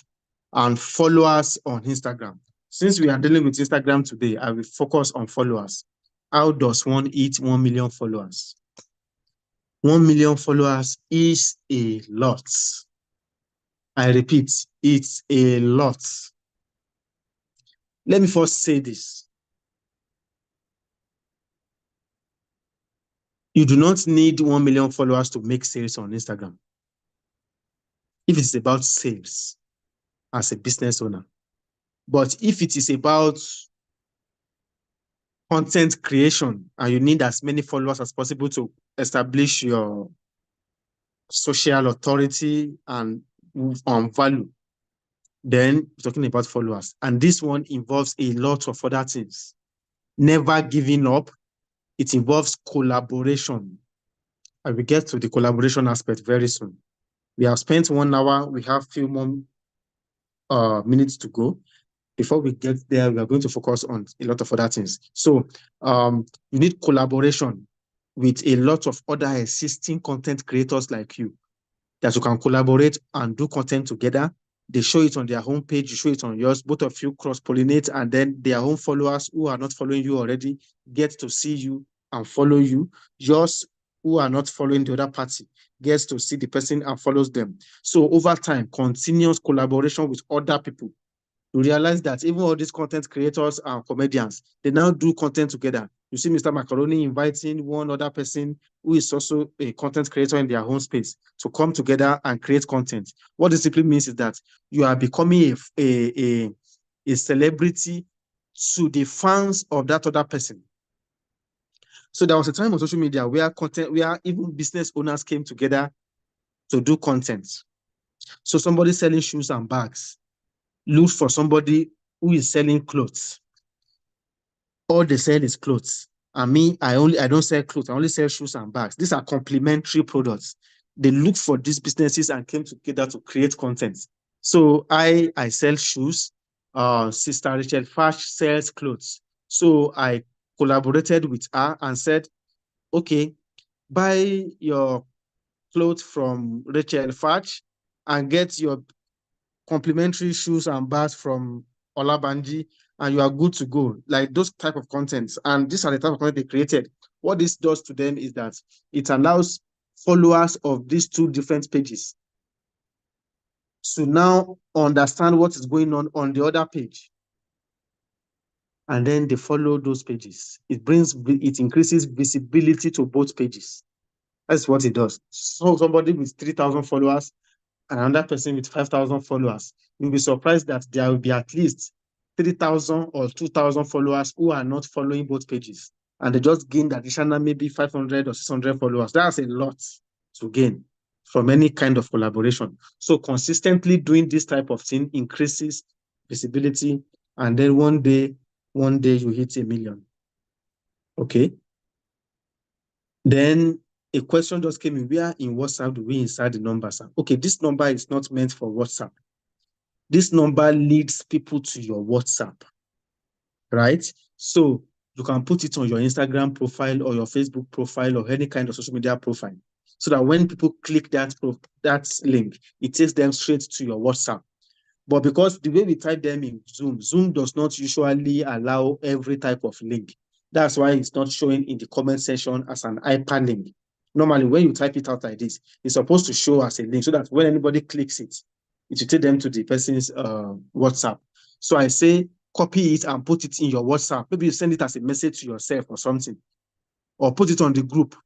and followers on Instagram. Since we are dealing with Instagram today, I will focus on followers. How does one hit 1 million followers? 1 million followers is a lot. I repeat, it's a lot. Let me first say this. You do not need 1 million followers to make sales on Instagram. If it's about sales as a business owner. But if it is about content creation and you need as many followers as possible to establish your social authority and value, then we're talking about followers. And this one involves a lot of other things. Never giving up. It involves collaboration. I will get to the collaboration aspect very soon. We have spent 1 hour. We have few more minutes to go. Before we get there, we are going to focus on a lot of other things. So you need collaboration with a lot of other existing content creators like you that you can collaborate and do content together. They show it on their homepage, you show it on yours, both of you cross-pollinate, and then their own followers who are not following you already get to see you and follow you. Yours who are not following the other party gets to see the person and follows them. So over time, continuous collaboration with other people. You realize that even all these content creators and comedians, they now do content together. You see Mr. Macaroni inviting one other person who is also a content creator in their own space to come together and create content. What this simply means is that you are becoming a celebrity to the fans of that other person. So there was a time on social media where even business owners came together to do content. So somebody selling shoes and bags look for somebody who is selling clothes. All they sell is clothes. And me, I don't sell clothes. I only sell shoes and bags. These are complementary products. They look for these businesses and came together to create content. So I sell shoes. Sister Rachel Fash sells clothes. So I collaborated with her and said, okay, buy your clothes from Rachel Fash and get your complimentary shoes and bags from Olabanji, and you are good to go. Like those type of contents. And these are the type of content they created. What this does to them is that it allows followers of these two different pages to now understand what is going on the other page. And then they follow those pages. It increases visibility to both pages. That's what it does. So somebody with 3,000 followers and another person with 5,000 followers, you'll be surprised that there will be at least 3,000 or 2,000 followers who are not following both pages. And they just gained additional maybe 500 or 600 followers. That's a lot to gain from any kind of collaboration. So consistently doing this type of thing increases visibility. And then one day you hit 1 million. Okay. Then a question just came in. Where in WhatsApp do we insert the numbers? Okay, this number is not meant for WhatsApp. This number leads people to your WhatsApp, right? So you can put it on your Instagram profile or your Facebook profile or any kind of social media profile, so that when people click that link, it takes them straight to your WhatsApp. But because the way we type them in Zoom does not usually allow every type of link. That's why it's not showing in the comment section as an hyperlink. Normally, when you type it out like this, it's supposed to show as a link so that when anybody clicks it, it will take them to the person's WhatsApp. So I say, copy it and put it in your WhatsApp. Maybe you send it as a message to yourself or something, or put it on the group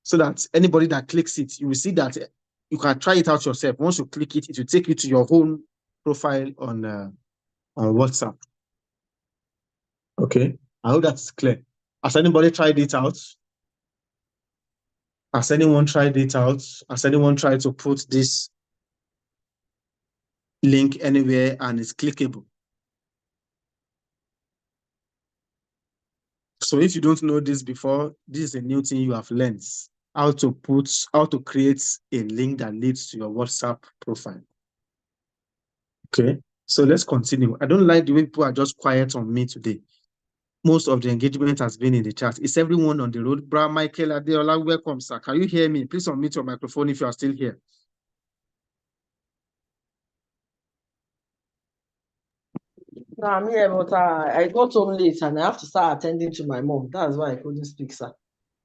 so that anybody that clicks it, you will see that you can try it out yourself. Once you click it, it will take you to your own profile on WhatsApp. Okay, I hope that's clear. Has anybody tried it out? Has anyone tried it out? Has anyone tried to put this link anywhere and it's clickable? So if you don't know this before, this is a new thing you have learned. How to create a link that leads to your WhatsApp profile. Okay, so let's continue. I don't like the way people are just quiet on me today. Most of the engagement has been in the chat. Is everyone on the road? Bra Michael Adeola, welcome, sir. Can you hear me? Please unmute your microphone if you are still here. No, I'm here, but I got home late and I have to start attending to my mom. That's why I couldn't speak, sir.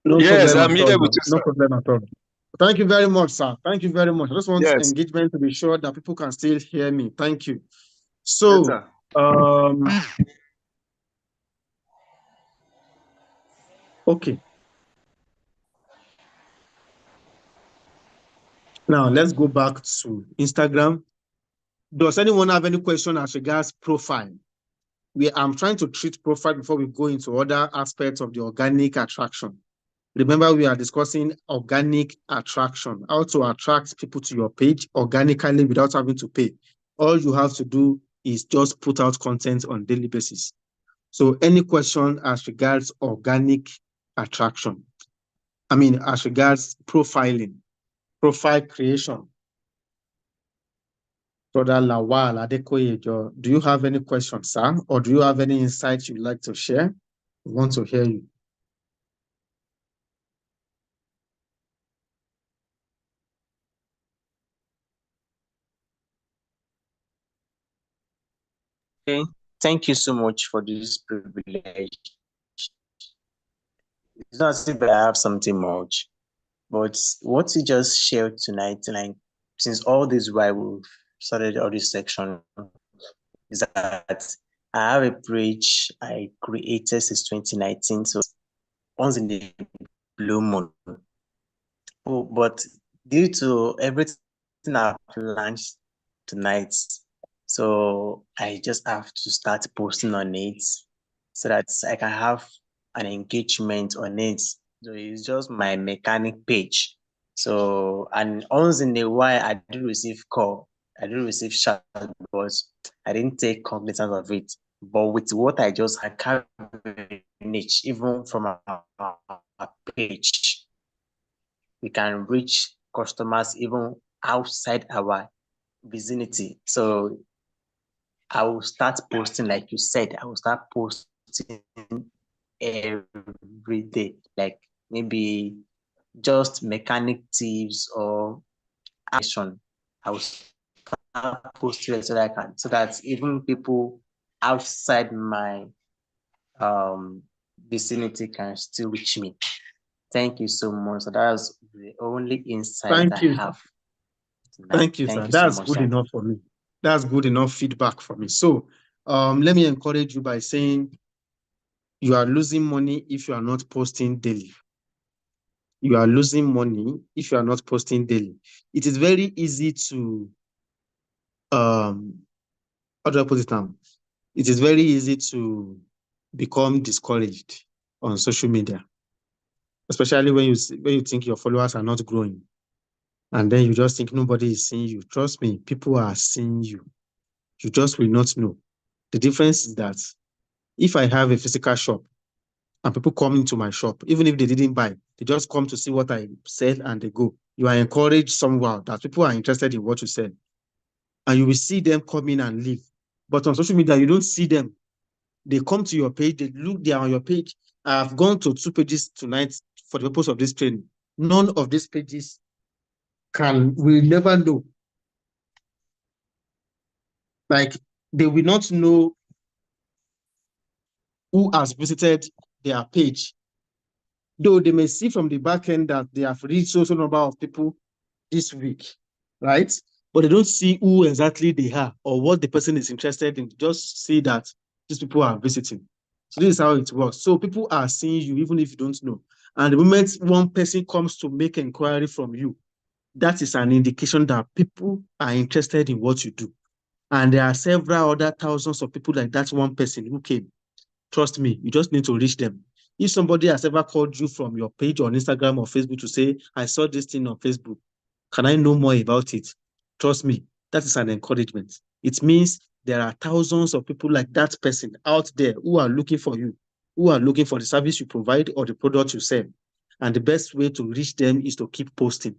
No Yes, problem I'm at all. here with you, No sir. problem at all. Thank you very much, sir. Thank you very much. I just want Yes. engagement to be sure that people can still hear me. Thank you. Yes, So, sir. okay. Now let's go back to Instagram. Does anyone have any question as regards profile? I'm trying to treat profile before we go into other aspects of the organic attraction. Remember, we are discussing organic attraction, how to attract people to your page organically without having to pay. All you have to do is just put out content on a daily basis. So any question as regards organic attraction, as regards profiling, profile creation, Brother Lawal Adekoyejo, do you have any questions, sir? Or do you have any insights you'd like to share? We want to hear you. Okay, thank you so much for this privilege. It's not as if I have something much, but what you just shared tonight, like since all this while we've started all this section, is that I have a page I created since 2019. So once in the blue moon. Oh, but due to everything I've learned tonight, so I just have to start posting on it so that I can have an engagement on it. So it's just my mechanic page. So, and once in a while, I do receive call, I do receive chat, but I didn't take cognizance of it. But with what I just had carried niche, even from a page, we can reach customers even outside our vicinity. So I will start posting, like you said, I will start posting every day, like maybe just mechanic tips or action. I will start posting so that so that even people outside my vicinity can still reach me. Thank you so much. So that's the only insight I have. Thank you, sir. That's good enough for me. That's good enough feedback for me. So let me encourage you by saying you are losing money if you are not posting daily. You are losing money if you are not posting daily. It is very easy to, how do I put it now? It is very easy to become discouraged on social media, especially when you think your followers are not growing. And then you just think nobody is seeing you. Trust me, people are seeing you. You just will not know. The difference is that if I have a physical shop and people come into my shop, even if they didn't buy, they just come to see what I sell and they go. You are encouraged somehow that people are interested in what you sell. And you will see them come in and leave. But on social media, you don't see them. They come to your page, they look there on your page. I've gone to 2 pages tonight for the purpose of this training. None of these pages will never know. Like, they will not know who has visited their page. Though they may see from the back end that they have reached so number of people this week, right? But they don't see who exactly they are or what the person is interested in. Just see that these people are visiting. So this is how it works. So people are seeing you even if you don't know. And the moment one person comes to make inquiry from you, that is an indication that people are interested in what you do. And there are several other thousands of people like that one person who came. Trust me, you just need to reach them. If somebody has ever called you from your page on Instagram or Facebook to say, I saw this thing on Facebook, can I know more about it? Trust me, that is an encouragement. It means there are thousands of people like that person out there who are looking for you. who are looking for the service you provide or the product you sell. And the best way to reach them is to keep posting.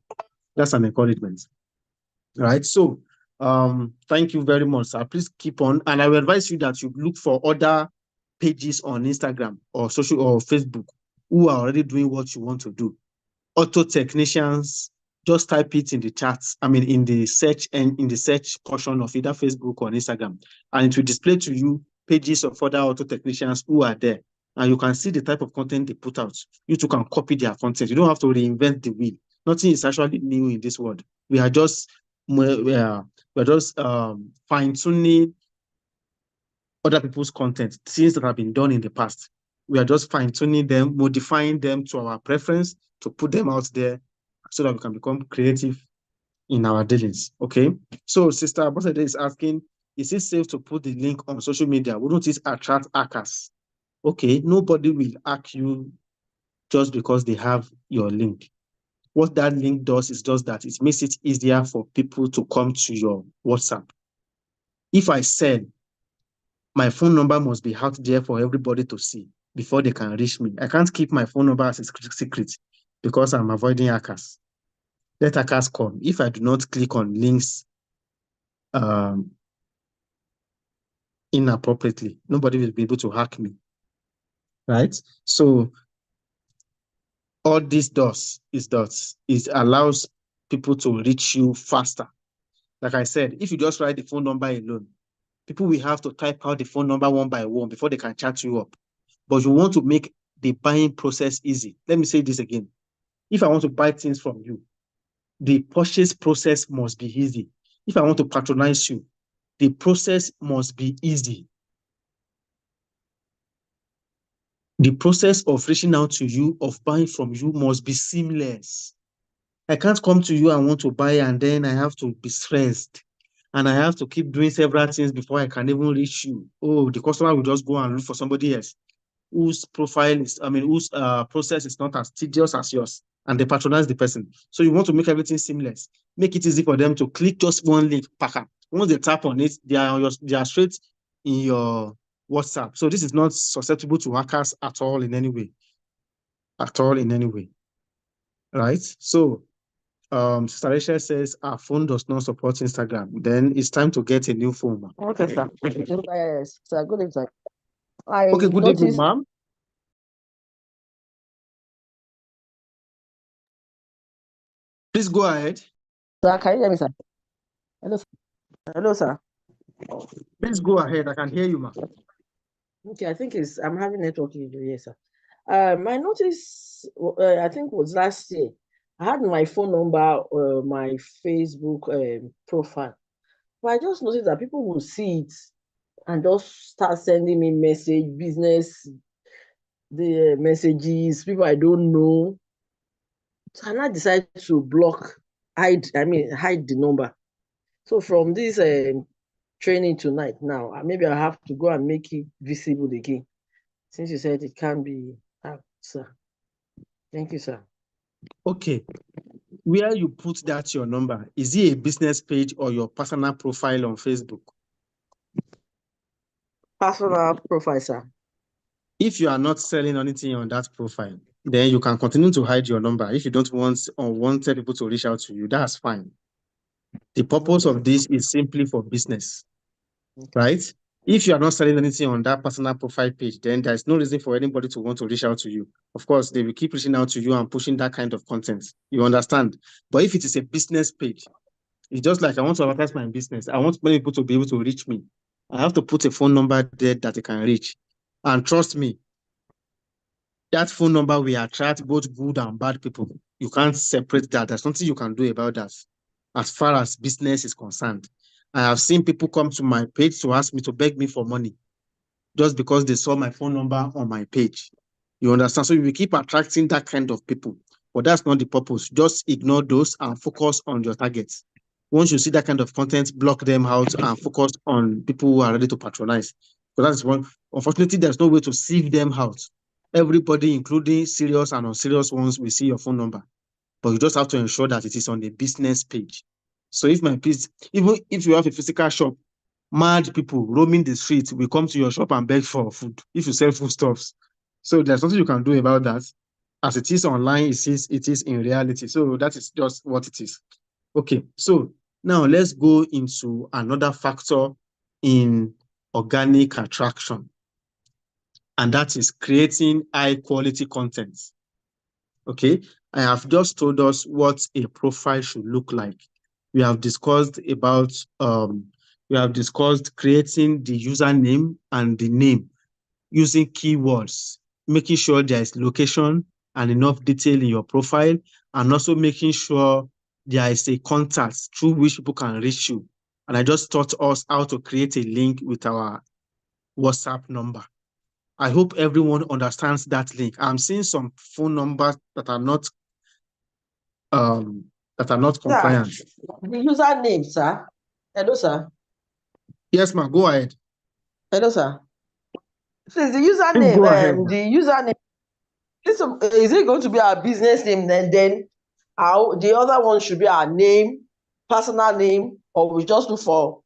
That's an encouragement. Right. So thank you very much, sir. Please keep on. And I will advise you that you look for other pages on Instagram or social or Facebook who are already doing what you want to do. Auto technicians, just type it in the chats, in the search and in the search portion of either Facebook or Instagram, and it will display to you pages of other auto technicians who are there, and you can see the type of content they put out. You too can copy their content. You don't have to reinvent the wheel. Nothing is actually new in this world. We are just fine-tuning other people's content, things that have been done in the past. We are just fine-tuning them, modifying them to our preference, to put them out there so that we can become creative in our dealings. Okay. So Sister Abosede is asking, is it safe to put the link on social media? Wouldn't it attract hackers? Okay, nobody will hack you just because they have your link. What that link does is just that it makes it easier for people to come to your WhatsApp. If I sell, my phone number must be out there for everybody to see before they can reach me. I can't keep my phone number as a secret because I'm avoiding hackers. Let hackers come. If I do not click on links inappropriately, nobody will be able to hack me. Right? So all this does is that it allows people to reach you faster. Like I said, if you just write the phone number alone, people will have to type out the phone number one by one before they can chat you up. But you want to make the buying process easy. Let me say this again. If I want to buy things from you, the purchase process must be easy. If I want to patronize you, the process must be easy. The process of reaching out to you, of buying from you, must be seamless. I can't come to you and want to buy, and then I have to be stressed. And I have to keep doing several things before I can even reach you. Oh, the customer will just go and look for somebody else whose profile is, whose process is not as tedious as yours, and they patronize the person. So you want to make everything seamless. Make it easy for them to click just one link, packer. Once they tap on it, they are straight in your WhatsApp. So this is not susceptible to hackers at all in any way. At all in any way. Right? So Sister Rachel says our phone does not support Instagram. Then it's time to get a new phone. Okay, sir. Yes, sir. Good evening. Okay, good evening, ma'am. Please go ahead. Sir, can you hear me, sir? Hello, sir. Hello, sir. Please go ahead. I can hear you, ma'am. Okay, I think I'm having network issue. Yes, sir. My notice, I think was last year. I had my phone number, my Facebook profile, but I just noticed that people will see it and just start sending me business, the messages, people I don't know. So I decided to hide the number. So from this training tonight now, maybe I have to go and make it visible again, since you said it can be hacked, sir. Thank you, sir. Okay. Where you put that your number, is it a business page or your personal profile on Facebook? Personal profile, sir. If you are not selling anything on that profile, then you can continue to hide your number. If you don't want unwanted people to reach out to you, that's fine. The purpose of this is simply for business, right? If you are not selling anything on that personal profile page, then there's no reason for anybody to want to reach out to you. Of course, they will keep reaching out to you and pushing that kind of content. You understand? But if it is a business page, it's just like I want to advertise my business. I want many people to be able to reach me. I have to put a phone number there that they can reach. And trust me, that phone number will attract both good and bad people. You can't separate that. There's nothing you can do about that as far as business is concerned. I have seen people come to my page to ask me to beg me for money just because they saw my phone number on my page. You understand? So you will keep attracting that kind of people. But that's not the purpose. Just ignore those and focus on your targets. Once you see that kind of content, block them out and focus on people who are ready to patronize. So that's one. Unfortunately, there's no way to sieve them out. Everybody, including serious and unserious ones, will see your phone number. But you just have to ensure that it is on the business page. So even if you have a physical shop, mad people roaming the streets will come to your shop and beg for food if you sell foodstuffs. So there's nothing you can do about that. As it is online, it is in reality. So that is just what it is. Okay, so now let's go into another factor in organic attraction, and that is creating high quality content. Okay, I have just told us what a profile should look like. We have discussed about creating the username and the name using keywords, making sure there is location and enough detail in your profile, and also making sure there is a contact through which people can reach you. And I just taught us how to create a link with our WhatsApp number. I hope everyone understands that link. I'm seeing some phone numbers that are not compliant. Sir, the username, sir. Hello, sir. Yes, ma'am, go ahead. Hello, sir. Please, the Please go ahead. username. Is it going to be our business name? Then the other one should be our name, personal name, or we just look for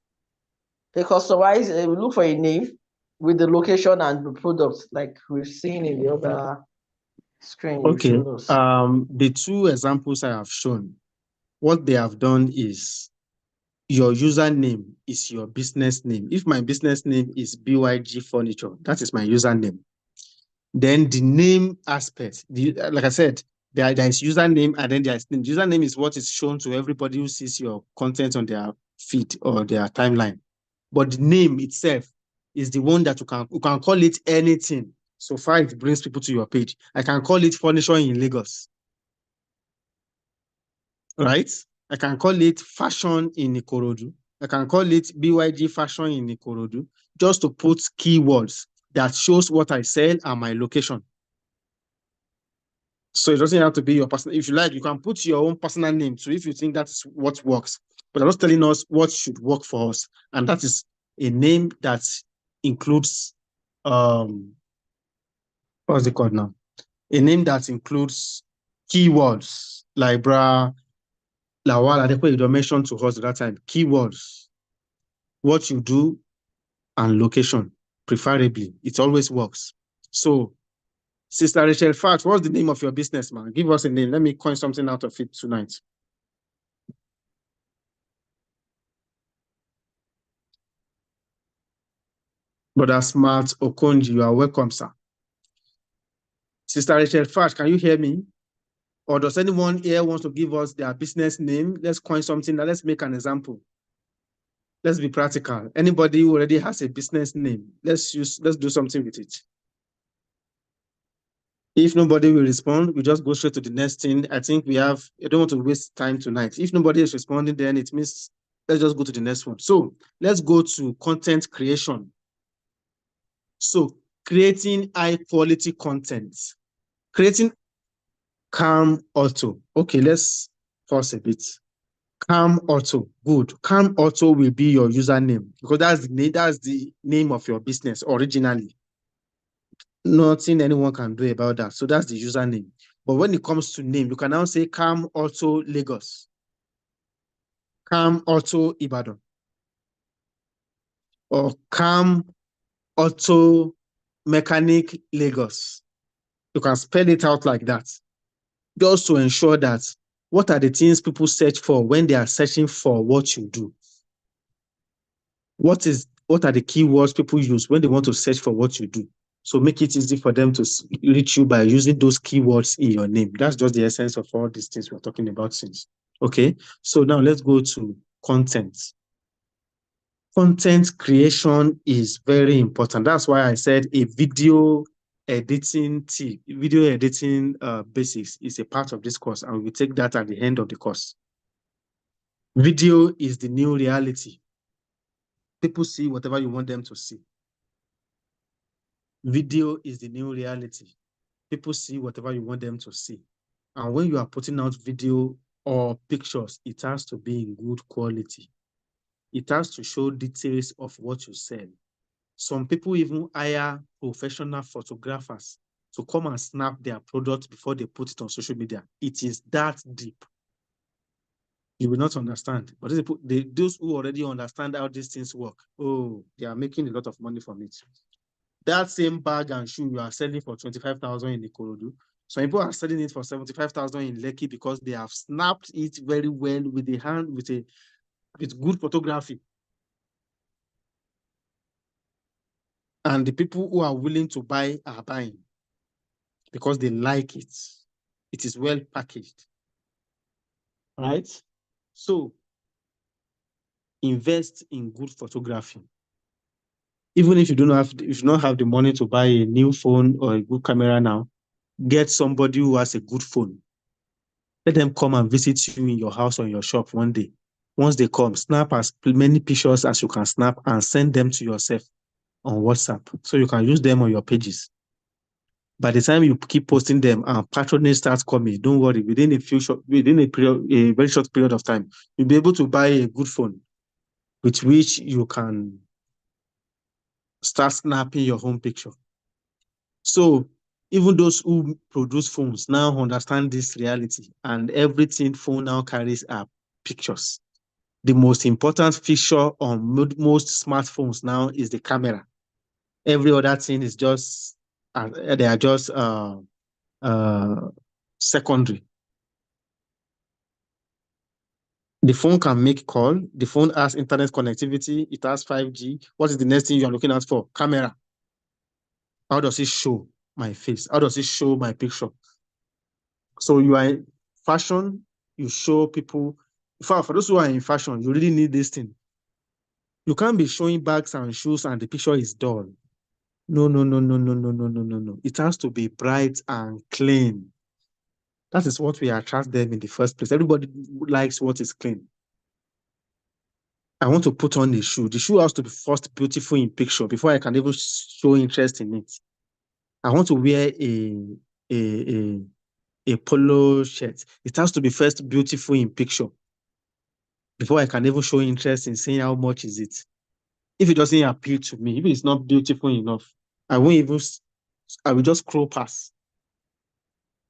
a customized. We look for a name with the location and the product, like we've seen in the other screen you Okay. showed us. The two examples I have shown, what they have done is your username is your business name. If my business name is BYG Furniture, that is my username. Then the name aspect, like I said, there is username and then there is name. Username is what is shown to everybody who sees your content on their feed or their timeline. But the name itself is the one that you can call it anything. So far, it brings people to your page. I can call it Furniture in Lagos. Right? I can call it Fashion in Ikorodu. I can call it BYG Fashion in Ikorodu, just to put keywords that shows what I sell and my location. So it doesn't have to be your personal. If you like, you can put your own personal name too if you think that's what works. But I'm just telling us what should work for us, and that is a name that includes what's it called now? A name that includes keywords like Lawal Adepoye mentioned to us at that time. Keywords, what you do, and location, preferably. It always works. So, Sister Rachel Fax, what's the name of your business, man? Give us a name. Let me coin something out of it tonight. Brother Smart Okonji, you are welcome, sir. Sister Rachel Fax, can you hear me? Or does anyone here want to give us their business name? Let's coin something. Now let's make an example. Let's be practical. Anybody who already has a business name, let's do something with it. If nobody will respond, we just go straight to the next thing. I think I don't want to waste time tonight. If nobody is responding, then it means let's just go to the next one. So let's go to content creation. So creating high quality content, creating Calm Auto. Okay, let's pause a bit. Calm Auto, good. Calm Auto will be your username because that's the name of your business originally. Nothing anyone can do about that. So that's the username. But when it comes to name, you can now say Calm Auto Lagos, Calm Auto Ibadan, or Calm Auto Mechanic Lagos. You can spell it out like that, just to ensure that what are the things people search for when they are searching for what you do? What are the keywords people use when they want to search for what you do? So make it easy for them to reach you by using those keywords in your name. That's just the essence of all these things we're talking about since. Okay, so now let's go to content. Content creation is very important. That's why I said a video editing basics is a part of this course, and we will take that at the end of the course. Video is the new reality. People see whatever you want them to see. Video is the new reality. People see whatever you want them to see. And when you are putting out video or pictures, it has to be in good quality. It has to show details of what you sell. Some people even hire professional photographers to come and snap their product before they put it on social media. It is that deep. You will not understand. But those who already understand how these things work, oh, they are making a lot of money from it. that same bag and shoe you are selling for 25,000 in Ikorodu. Some people are selling it for 75,000 in Lekki because they have snapped it very well with the hand, with good photography. And the people who are willing to buy are buying because they like it. It is well packaged. Right? So invest in good photography. Even if you do not have the money to buy a new phone or a good camera now, get somebody who has a good phone. Let them come and visit you in your house or in your shop one day. Once they come, snap as many pictures as you can snap and send them to yourself on WhatsApp so you can use them on your pages. By the time you keep posting them and patronage starts coming, don't worry, within a very short period of time, you'll be able to buy a good phone with which you can start snapping your home picture. So even those who produce phones now understand this reality, and everything phone now carries are pictures. The most important feature on most smartphones now is the camera. Every other thing is just they are just secondary. The phone can make call. The phone has internet connectivity. It has 5G. What is the next thing you are looking at for? Camera. How does it show my face? How does it show my picture? So you are in fashion, you show people. For those who are in fashion, you really need this thing. You can't be showing bags and shoes and the picture is dull. No. It has to be bright and clean. That is what we attract them in the first place. Everybody likes what is clean. I want to put on the shoe. The shoe has to be first beautiful in picture before I can even show interest in it. I want to wear a polo shirt. It has to be first beautiful in picture before I can even show interest in seeing how much is it. If it doesn't appeal to me, if it's not beautiful enough, I will just scroll past.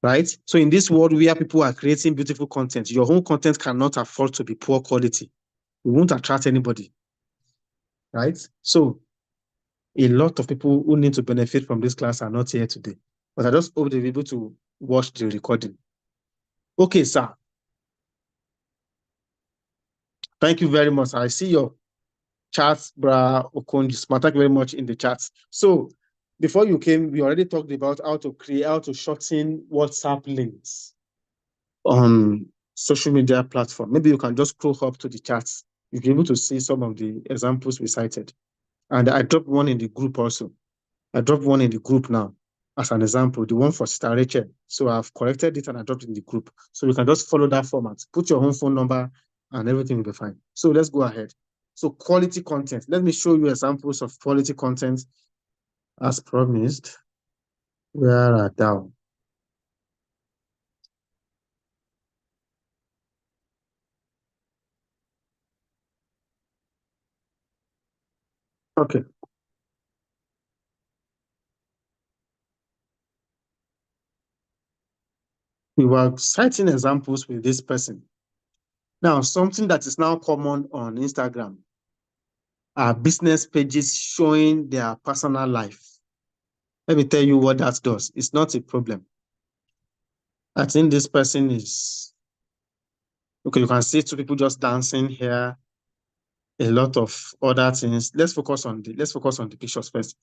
Right? So in this world where people are creating beautiful content, your own content cannot afford to be poor quality. It won't attract anybody. Right? So a lot of people who need to benefit from this class are not here today. But I just hope they'll be able to watch the recording. Okay, sir. Thank you very much. I see your chats, Bra Okonji. Thank you very much in the chats. So before you came, we already talked about how to shorten WhatsApp links on social media platform. Maybe you can just scroll up to the chats. You'll be able to see some of the examples we cited. And I dropped one in the group also. I dropped one in the group now as an example, the one for Sister Rachel. So I've corrected it and I dropped it in the group. So you can just follow that format. Put your own phone number and everything will be fine. So let's go ahead. So quality content. Let me show you examples of quality content as promised. Where are down? Okay. We were citing examples with this person. Now, something that is now common on Instagram are business pages showing their personal life. Let me tell you what that does. It's not a problem. I think this person is, okay, you can see two people just dancing here, a lot of other things. Let's focus on the pictures first.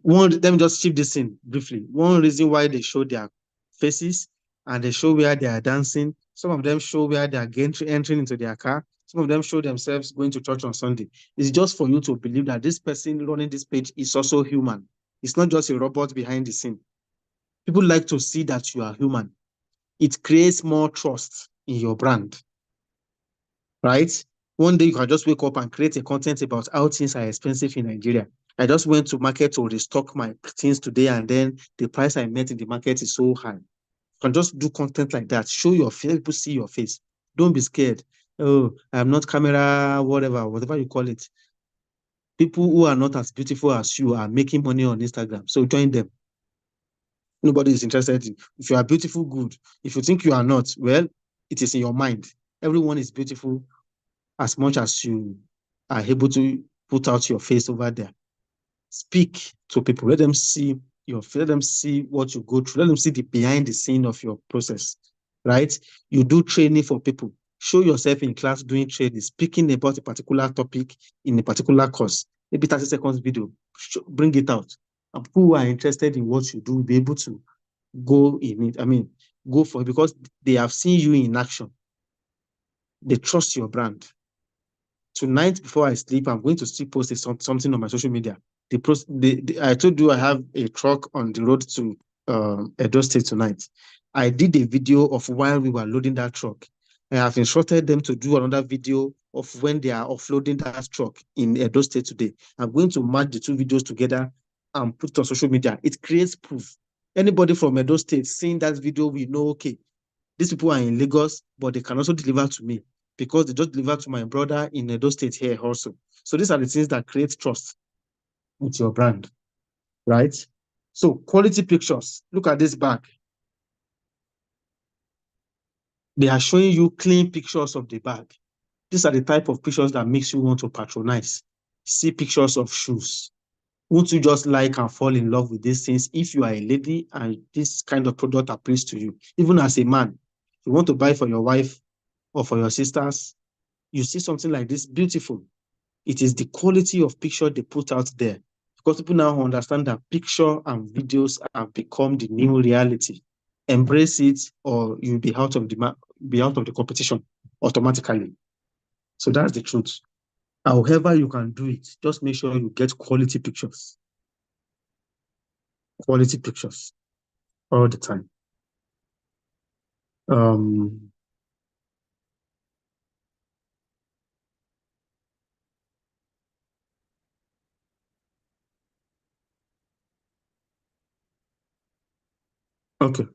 Let me just shift this in briefly. One reason why they show their faces and they show where they are dancing, some of them show where they are entering into their car, some of them show themselves going to church on Sunday. It's just for you to believe that this person running this page is also human. It's not just a robot behind the scene. People like to see that you are human. It creates more trust in your brand, right? One day you can just wake up and create a content about how things are expensive in Nigeria. I just went to market to restock my things today, and then the price I met in the market is so high. You can just do content like that. Show your face, people see your face. Don't be scared. Oh, I'm not camera, whatever you call it. People who are not as beautiful as you are making money on Instagram. So join them. Nobody is interested in. If you are beautiful, good. If you think you are not, well, it is in your mind. Everyone is beautiful as much as you are able to put out your face over there. Speak to people. Let them see let them see what you go through. Let them see the behind the scene of your process, right? You do training for people. Show yourself in class doing training, speaking about a particular topic in a particular course, maybe 30 seconds video. Bring it out. And people who are interested in what you do will be able to go in it. I mean, go for it because they have seen you in action. They trust your brand. Tonight, before I sleep, I'm going to still post something on my social media. I told you I have a truck on the road to Edo State tonight. I did a video of while we were loading that truck. I have instructed them to do another video of when they are offloading that truck in Edo State today. I'm going to match the two videos together and put it on social media. It creates proof. Anybody from Edo State seeing that video will know, okay, these people are in Lagos, but they can also deliver to me because they just delivered to my brother in Edo State here also. So these are the things that create trust with your brand, right? So quality pictures. Look at this bag. They are showing you clean pictures of the bag. These are the type of pictures that makes you want to patronize. See pictures of shoes. Won't you just like and fall in love with these things if you are a lady and this kind of product appeals to you? Even as a man, you want to buy for your wife or for your sisters, you see something like this, beautiful. It is the quality of picture they put out there. Because people now understand that picture and videos have become the new reality. Embrace it or you'll be out of the competition automatically. So that's the truth. However you can do it, just make sure you get quality pictures. Quality pictures all the time. Okay.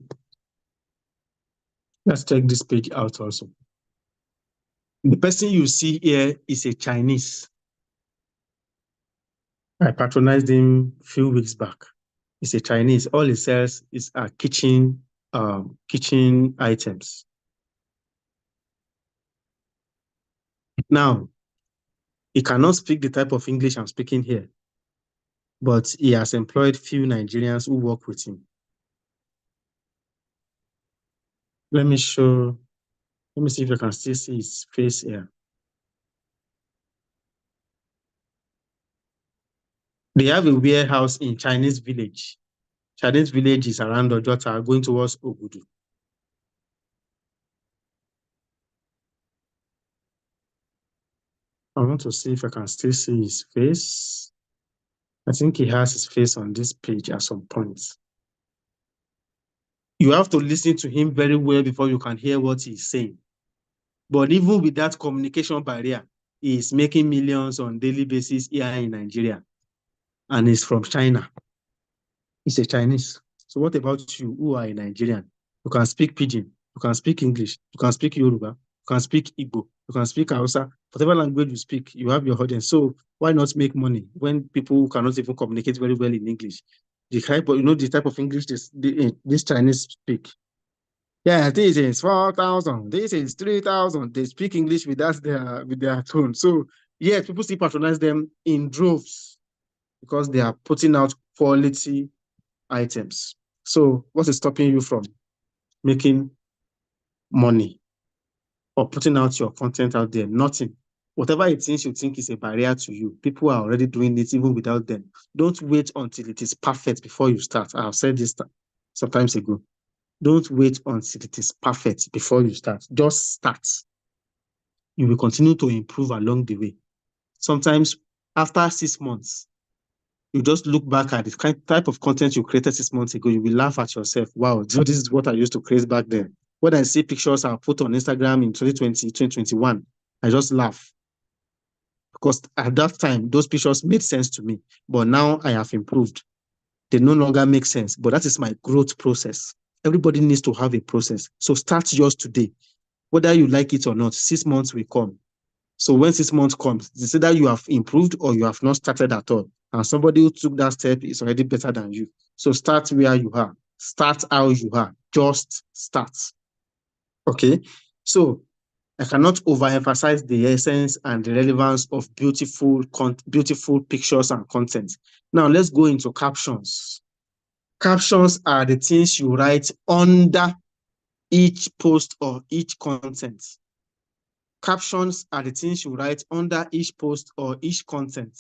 Let's check this page out also. The person you see here is a Chinese. I patronized him a few weeks back. He's a Chinese. All he sells is kitchen items. Now, he cannot speak the type of English I'm speaking here, but he has employed few Nigerians who work with him. Let me see if I can still see his face here. They have a warehouse in Chinese Village. Chinese Village is around Ojota, going towards Ogudu. I want to see if I can still see his face. I think he has his face on this page at some point. You have to listen to him very well before you can hear what he's saying. But even with that communication barrier, he is making millions on a daily basis here in Nigeria. And he's from China. He's a Chinese. So what about you who are a Nigerian? You can speak Pidgin, you can speak English, you can speak Yoruba, you can speak Igbo, you can speak Hausa. Whatever language you speak, you have your audience. So why not make money when people cannot even communicate very well in English? The type of English this Chinese speak. Yeah, this is 4,000. This is 3,000. They speak English with their tone. So yes, people still patronize them in droves because they are putting out quality items. So what is stopping you from making money or putting out your content out there? Nothing. Whatever it is you think is a barrier to you, people are already doing it even without them. Don't wait until it is perfect before you start. I've said this sometimes ago. Don't wait until it is perfect before you start. Just start. You will continue to improve along the way. Sometimes after 6 months, you just look back at the type of content you created 6 months ago, you will laugh at yourself. Wow, so this is what I used to create back then. When I see pictures I put on Instagram in 2020, 2021, I just laugh. Because at that time, those pictures made sense to me. But now I have improved. They no longer make sense. But that is my growth process. Everybody needs to have a process. So start yours today. Whether you like it or not, 6 months will come. So when 6 months comes, it's either you have improved or you have not started at all. And somebody who took that step is already better than you. So start where you are. Start how you are. Just start. Okay? So I cannot overemphasize the essence and the relevance of beautiful pictures and content. Now let's go into captions. Captions are the things you write under each post or each content. Captions are the things you write under each post or each content.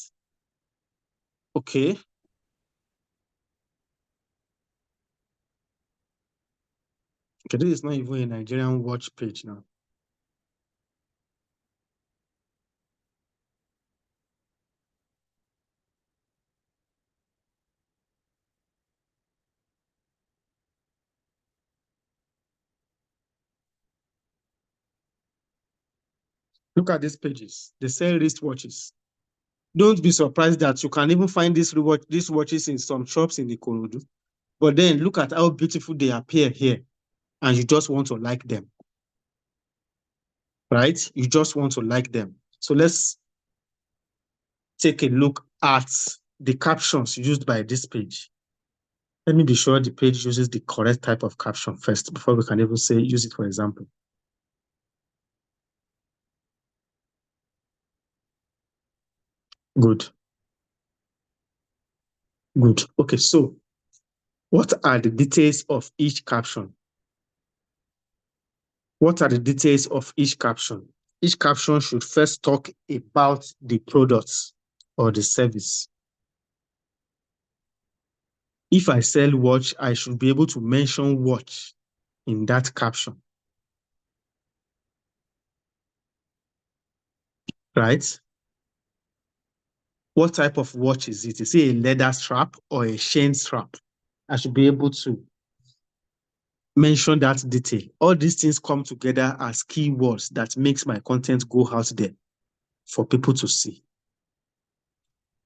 Okay. Okay, this is not even a Nigerian watch page now. Look at these pages. They sell wristwatches. Don't be surprised that you can even find these watches in some shops in Ikorodu. But then look at how beautiful they appear here, and you just want to like them. Right? You just want to like them. So let's take a look at the captions used by this page. Let me be sure the page uses the correct type of caption first before we can even say use it for example. Good. Good. Okay, so what are the details of each caption? What are the details of each caption? Each caption should first talk about the products or the service. If I sell watch, I should be able to mention watch in that caption. Right? What type of watch is it? Is it a leather strap or a chain strap? I should be able to mention that detail. All these things come together as keywords that makes my content go out there for people to see.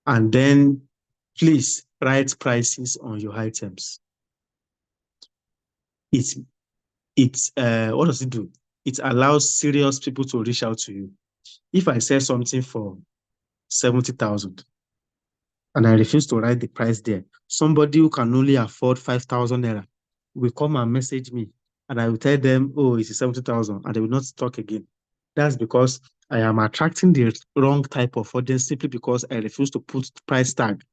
And then please write prices on your items. What does it do? It allows serious people to reach out to you. If I sell something for 70,000 and I refuse to write the price there, somebody who can only afford 5,000 naira will come and message me and I will tell them, oh, it's 70,000, and they will not talk again. That's because I am attracting the wrong type of audience simply because I refuse to put price tag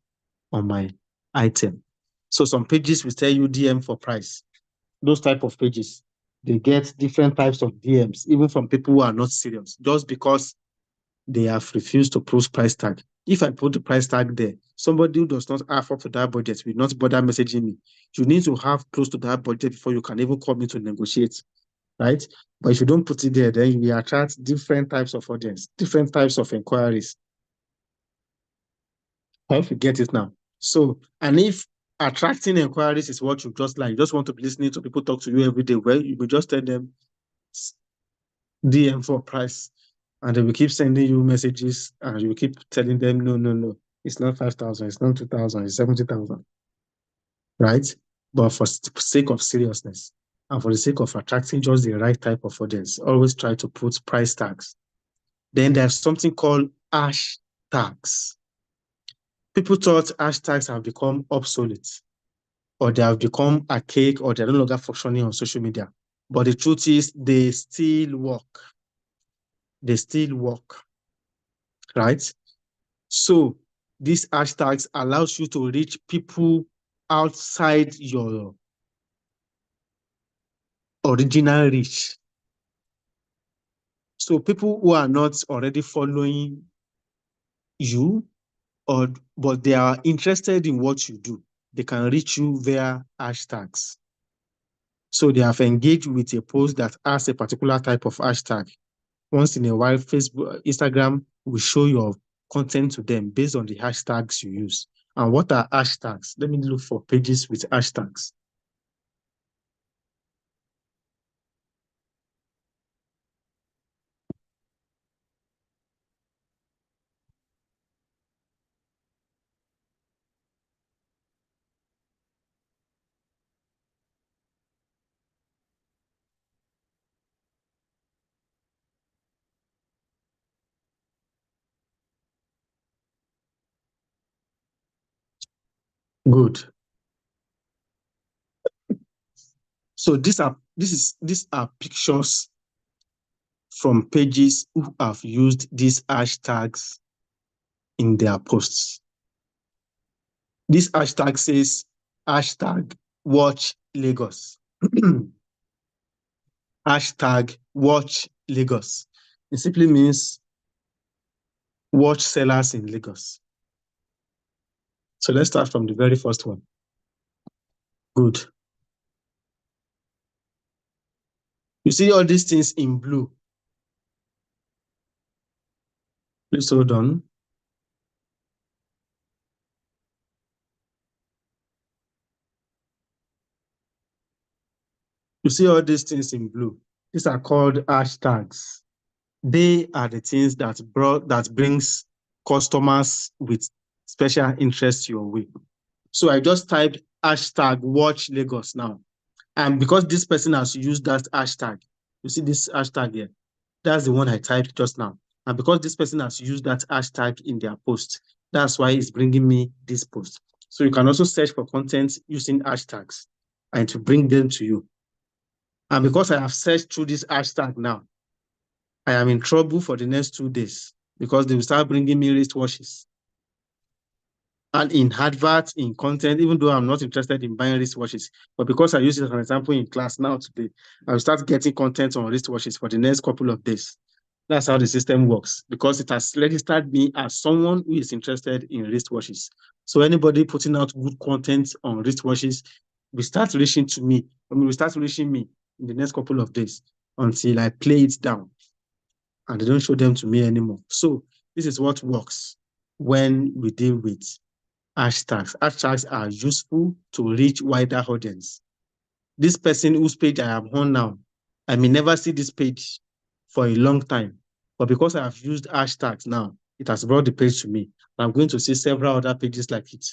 on my item. So some pages will tell you DM for price. Those type of pages, they get different types of DMs, even from people who are not serious, just because they have refused to post price tag. If I put the price tag there, somebody who does not have up to that budget will not bother messaging me. You need to have close to that budget before you can even come in to negotiate, right? But if you don't put it there, then you will attract different types of audience, different types of inquiries. I hope you get it now. So, and if attracting inquiries is what you just like, you just want to be listening to people talk to you every day, well, you will just tell them DM for price, and they will keep sending you messages, and you will keep telling them, no, it's not 5,000, it's not 2,000, it's 70,000, right? But for the sake of seriousness and for the sake of attracting just the right type of audience, always try to put price tags. Then there's something called hashtags. People thought hashtags have become obsolete, or they have become archaic, or they're no longer functioning on social media. But the truth is, they still work. They still work, right? So these hashtags allows you to reach people outside your original reach. So people who are not already following you, but they are interested in what you do, they can reach you via hashtags. So they have engaged with a post that has a particular type of hashtag. Once in a while, Facebook, Instagram will show your content to them based on the hashtags you use. And what are hashtags? Let me look for pages with hashtags. Good. So these are pictures from pages who have used these hashtags in their posts. This hashtag says hashtag watch Lagos. Hashtag watch Lagos. It simply means watch sellers in Lagos. So let's start from the very first one. Good. You see all these things in blue. Please hold on. You see all these things in blue. These are called hashtags. They are the things that brings customers with special interest your way. So I just typed hashtag watch Lagos now. And because this person has used that hashtag, you see this hashtag here, that's the one I typed just now. And because this person has used that hashtag in their post, that's why it's bringing me this post. So you can also search for content using hashtags and to bring them to you. And because I have searched through this hashtag now, I am in trouble for the next 2 days because they will start bringing me wristwatches. And in adverts, in content, even though I'm not interested in buying wristwatches, but because I use it as an example in class now today, I will start getting content on wristwatches for the next couple of days. That's how the system works, because it has registered me as someone who is interested in wristwatches. So anybody putting out good content on wristwatches will start reaching to me. Will start reaching me in the next couple of days until I play it down and they don't show them to me anymore. So this is what works when we deal with hashtags. Hashtags are useful to reach wider audience. This person whose page I am on now, I may never see this page for a long time, but because I have used hashtags now, it has brought the page to me. I'm going to see several other pages like it.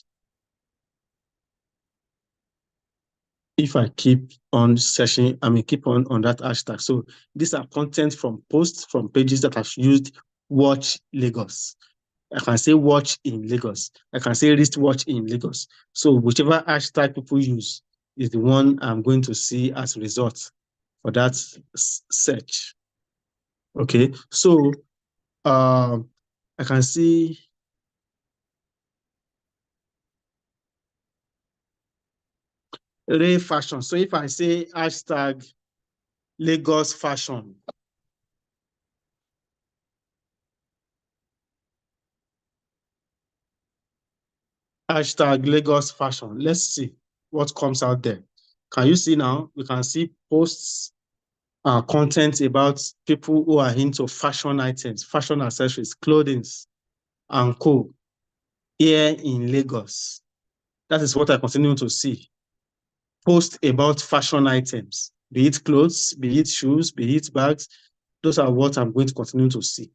If I keep on searching, keep on that hashtag. So these are content from posts from pages that have used watch Lagos. I can say watch in Lagos. I can say wristwatch in Lagos. So whichever hashtag people use is the one I'm going to see as a result for that search. Okay, so I can see Ray fashion. So if I say hashtag Lagos fashion, hashtag Lagos fashion, let's see what comes out there. Can you see now? We can see posts, content about people who are into fashion items, fashion accessories, clothing, and co. here in Lagos. That is what I continue to see. Post about fashion items, be it clothes, be it shoes, be it bags. Those are what I'm going to continue to see,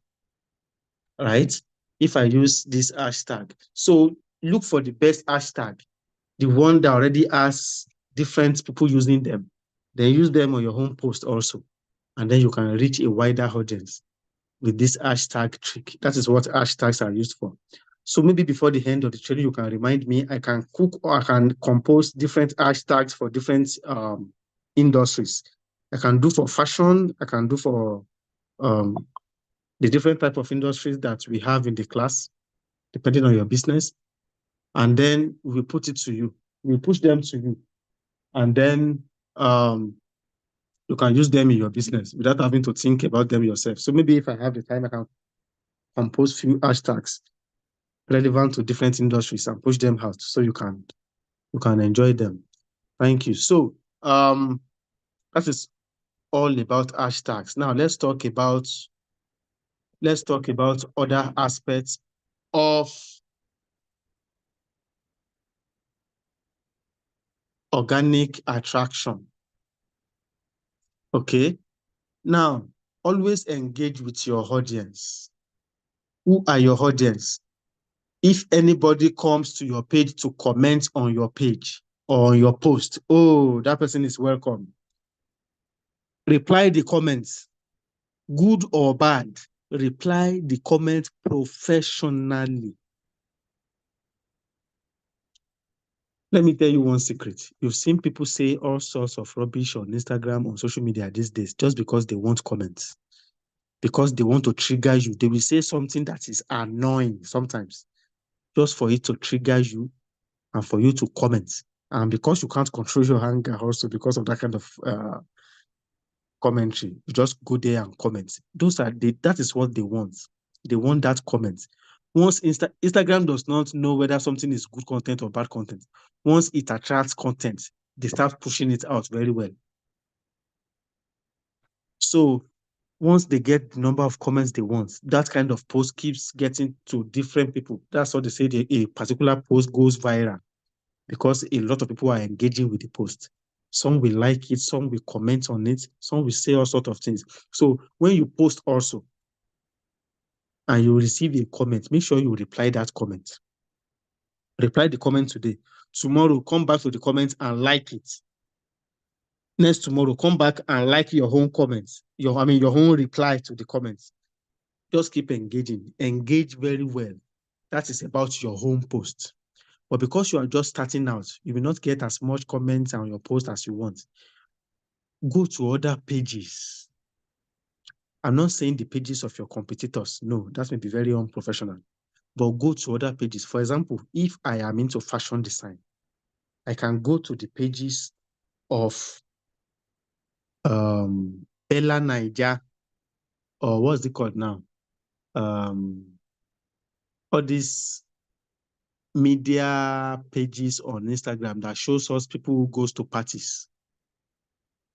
right? If I use this hashtag. So look for the best hashtag, the one that already has different people using them. Then use them on your home post also. And then you can reach a wider audience with this hashtag trick. That is what hashtags are used for. So maybe before the end of the training, you can remind me, I can cook or I can compose different hashtags for different industries. I can do for fashion, I can do for the different type of industries that we have in the class, depending on your business. And then we put it to you. We push them to you. And then you can use them in your business without having to think about them yourself. So maybe if I have the time, I can compose few hashtags relevant to different industries and push them out so you can enjoy them. Thank you. So that is all about hashtags. Now let's talk about other aspects of organic attraction. Okay. Now, always engage with your audience. Who are your audience? If anybody comes to your page to comment on your page or on your post, oh, that person is welcome. Reply the comments, good or bad. Reply the comment professionally. Let me tell you one secret. You've seen people say all sorts of rubbish on Instagram, on social media these days, just because they want comments. because they want to trigger you. They will say something that is annoying sometimes, just for it to trigger you and for you to comment. And because you can't control your anger also because of that kind of commentary, you just go there and comment. That is what they want. They want that comment. Once Instagram does not know whether something is good content or bad content. Once it attracts content, they start pushing it out very well. So once they get the number of comments they want, that kind of post keeps getting to different people. That's what they say, a particular post goes viral because a lot of people are engaging with the post. Some will like it, some will comment on it, some will say all sorts of things. So when you post also and you receive a comment, make sure you reply that comment. Reply the comment today. Tomorrow, come back to the comment and like it. Next tomorrow, come back and like your own comments. Your own reply to the comments. Just keep engaging. Engage very well. That is about your home post. But because you are just starting out, you will not get as much comments on your post as you want. Go to other pages. I'm not saying the pages of your competitors. No, that may be very unprofessional. But go to other pages. For example, if I am into fashion design, I can go to the pages of Bella Naija, or what's it called now? All these media pages on Instagram that shows us people who goes to parties.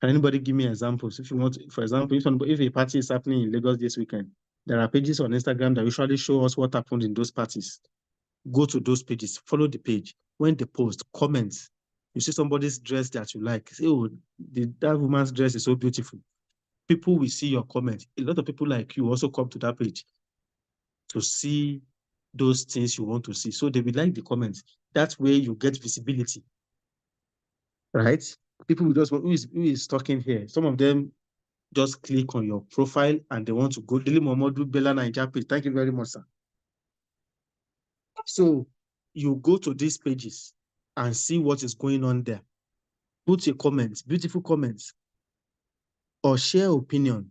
Can anybody give me examples? If you want, for example, if a party is happening in Lagos this weekend, there are pages on Instagram that usually show us what happened in those parties. Go to those pages, follow the page. When they post, comment. You see somebody's dress that you like, say, oh, that woman's dress is so beautiful. People will see your comment. A lot of people like you also come to that page to see those things you want to see. So they will like the comments. That's where you get visibility, right? People will just, who is talking here? Some of them just click on your profile and they want to go. Dele Momodu Bella Naija page. Thank you very much, sir. So you go to these pages and see what is going on there. Put your comments, beautiful comments, or share opinion.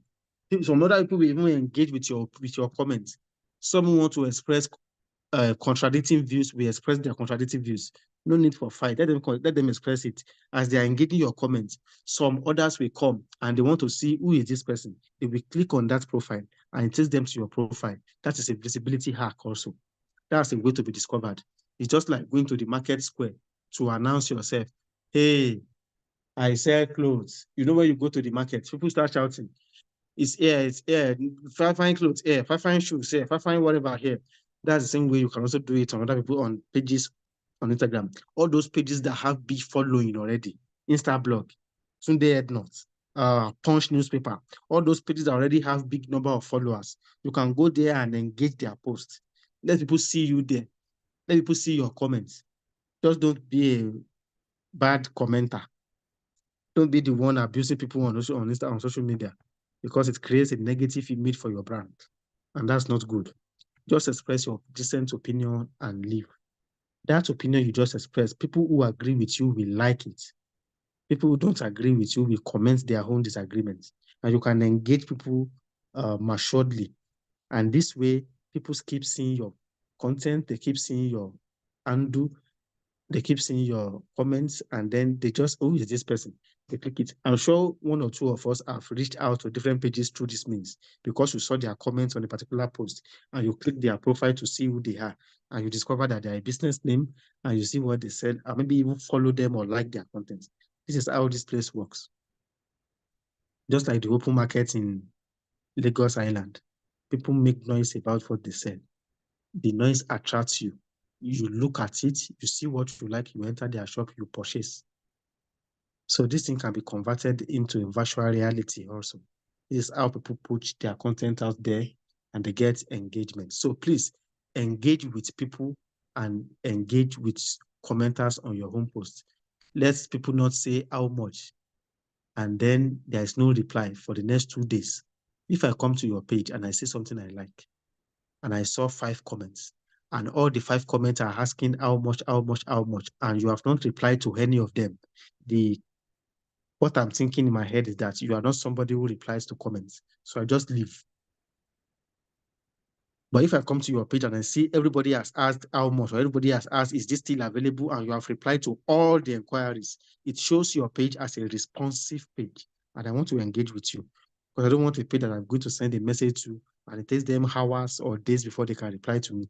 Some other people will even engage with your comments. Some want to express contradicting views, we express their contradicting views. No need for fight. Let them express it. As they are engaging your comments, some others will come and they want to see who is this person. They will click on that profile and it takes them to your profile. That is a visibility hack also. That's a way to be discovered. It's just like going to the market square to announce yourself. Hey, I sell clothes. You know, when you go to the market, people start shouting, it's here, fine clothes here, fine shoes here, fine whatever here. That's the same way you can also do it on other people on pages on Instagram. All those pages that have big following already, Instablog, Sunday Headnot, Punch newspaper, all those pages that already have big number of followers. You can go there and engage their posts. Let people see you there. Let people see your comments. Just don't be a bad commenter. Don't be the one abusing people on social media, because it creates a negative image for your brand. And that's not good. Just express your decent opinion and leave. That opinion you just expressed, people who agree with you will like it. People who don't agree with you will comment their own disagreements. And you can engage people maturedly. And this way, people keep seeing your content, they keep seeing your undo, they keep seeing your comments, and then they just, who is this person? They click it. I'm sure one or two of us have reached out to different pages through this means, because you saw their comments on a particular post and you click their profile to see who they are, and you discover that they're a business name and you see what they said, and maybe even follow them or like their content. This is how this place works. Just like the open market in Lagos Island, people make noise about what they sell. The noise attracts you. You look at it, you see what you like, you enter their shop, you purchase. So this thing can be converted into a virtual reality also. This is how people put their content out there and they get engagement. So please engage with people and engage with commenters on your home post. Let people not say how much and then there is no reply for the next 2 days. If I come to your page and I say something I like, and I saw 5 comments, and all the 5 comments are asking how much, and you have not replied to any of them, what I'm thinking in my head is that you are not somebody who replies to comments. So I just leave. But if I come to your page and I see everybody has asked how much, or everybody has asked, is this still available? And you have replied to all the inquiries, it shows your page as a responsive page. And I want to engage with you because I don't want a page that I'm going to send a message to and it takes them hours or days before they can reply to me.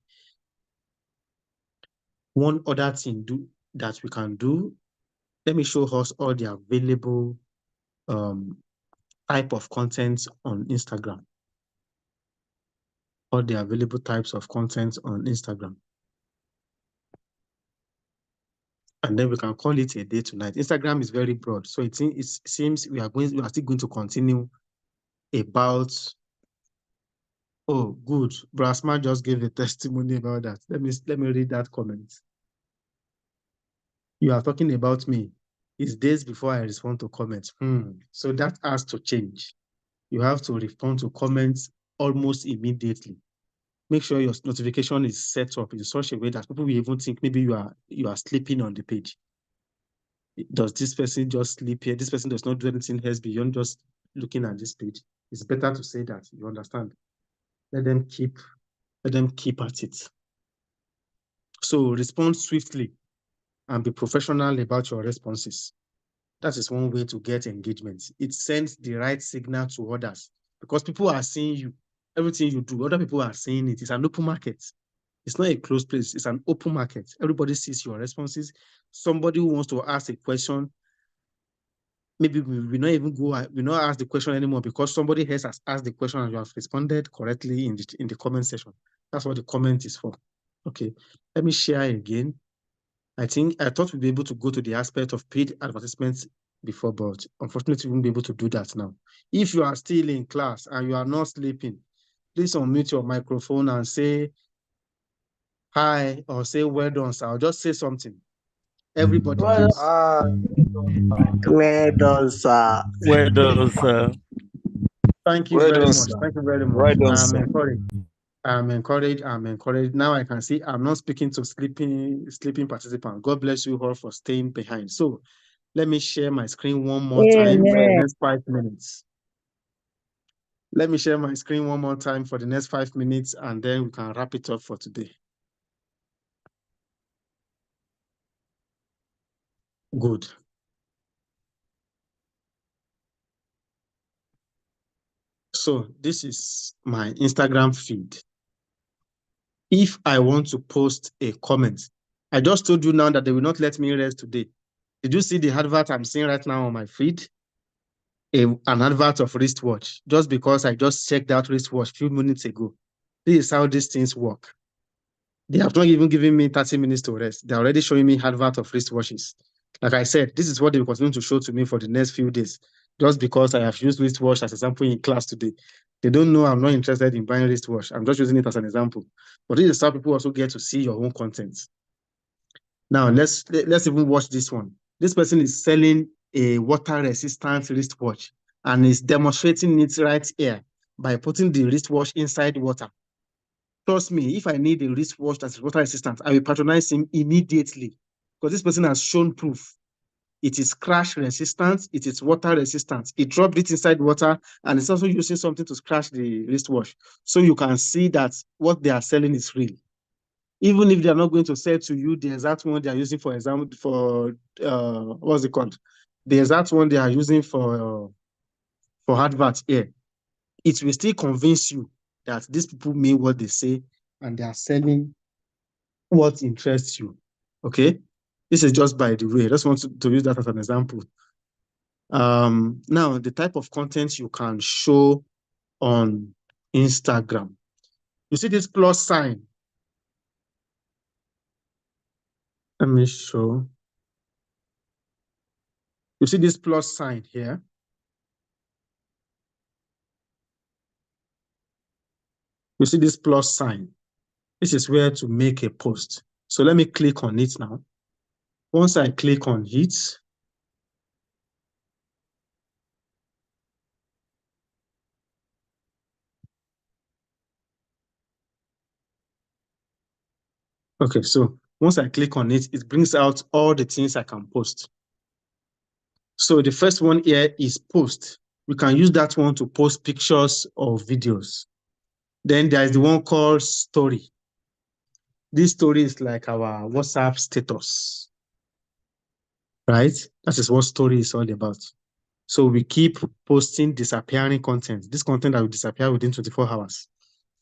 One other thing that we can do, let me show us all the available type of content on Instagram. All the available types of content on Instagram. And then we can call it a day tonight. Instagram is very broad. So it seems we are still going to continue about, oh, good. Brasma just gave a testimony about that. Let me read that comment. You are talking about me. It's days before I respond to comments. So that has to change. You have to respond to comments almost immediately. Make sure your notification is set up in such a way that people will even think maybe you are sleeping on the page. Does this person just sleep here? This person does not do anything else beyond just looking at this page. It's better to say that, you understand. Let them keep at it. So respond swiftly and be professional about your responses. That is one way to get engagement. It sends the right signal to others because people are seeing you. Everything you do, other people are seeing it. It's an open market. It's not a closed place. It's an open market. Everybody sees your responses. Somebody who wants to ask a question, maybe we not ask the question anymore because somebody else has asked the question and you have responded correctly in the comment section. That's what the comment is for. Okay, let me share again. I thought we'd be able to go to the aspect of paid advertisements before, but unfortunately we won't be able to do that now. If you are still in class and you are not sleeping, please unmute your microphone and say hi or say well done, sir. I'll just say something. Everybody, please. Well done, sir. Well done, sir. Thank you Well very done, much. sir. Thank you very much. Well done, I'm sir. encouraged. I'm encouraged. Now I can see I'm not speaking to sleeping participants. God bless you all for staying behind. So let me share my screen one more time for the next 5 minutes. Let me share my screen one more time for the next 5 minutes and then we can wrap it up for today. Good. So this is my Instagram feed. If I want to post a comment, I just told you now that they will not let me rest today. Did you see the advert I'm seeing right now on my feed? An advert of wristwatch, just because I just checked out wristwatch a few minutes ago. This is how these things work. They have not even given me 30 minutes to rest. They're already showing me advert of wristwatches. Like I said, this is what they will continue to show to me for the next few days, just because I have used wristwatch as an example in class today. They don't know I'm not interested in buying wristwatch. I'm just using it as an example. But this is how people also get to see your own content. Now, let's even watch this one. This person is selling a water-resistant wristwatch and is demonstrating it right here by putting the wristwatch inside water. Trust me, if I need a wristwatch that's water-resistant, I will patronize him immediately because this person has shown proof. It is crash-resistant, it is water-resistant. It dropped it inside water and it's also using something to scratch the wristwatch. So you can see that what they are selling is real. Even if they are not going to sell to you the exact one they are using, for example, for what's it called? The exact one they are using for advert here, it will still convince you that these people mean what they say and they are selling what interests you. Okay, this is just by the way. I just want to use that as an example. Now the type of content you can show on Instagram. You see this plus sign. Let me show. You see this plus sign here? You see this plus sign? This is where to make a post. So let me click on it now. Once I click on it, okay, so once I click on it, it brings out all the things I can post. So the first one here is post. We can use that one to post pictures or videos. Then there is the one called story. This story is like our WhatsApp status, right? That is what story is all about. So we keep posting disappearing content. This content that will disappear within 24 hours.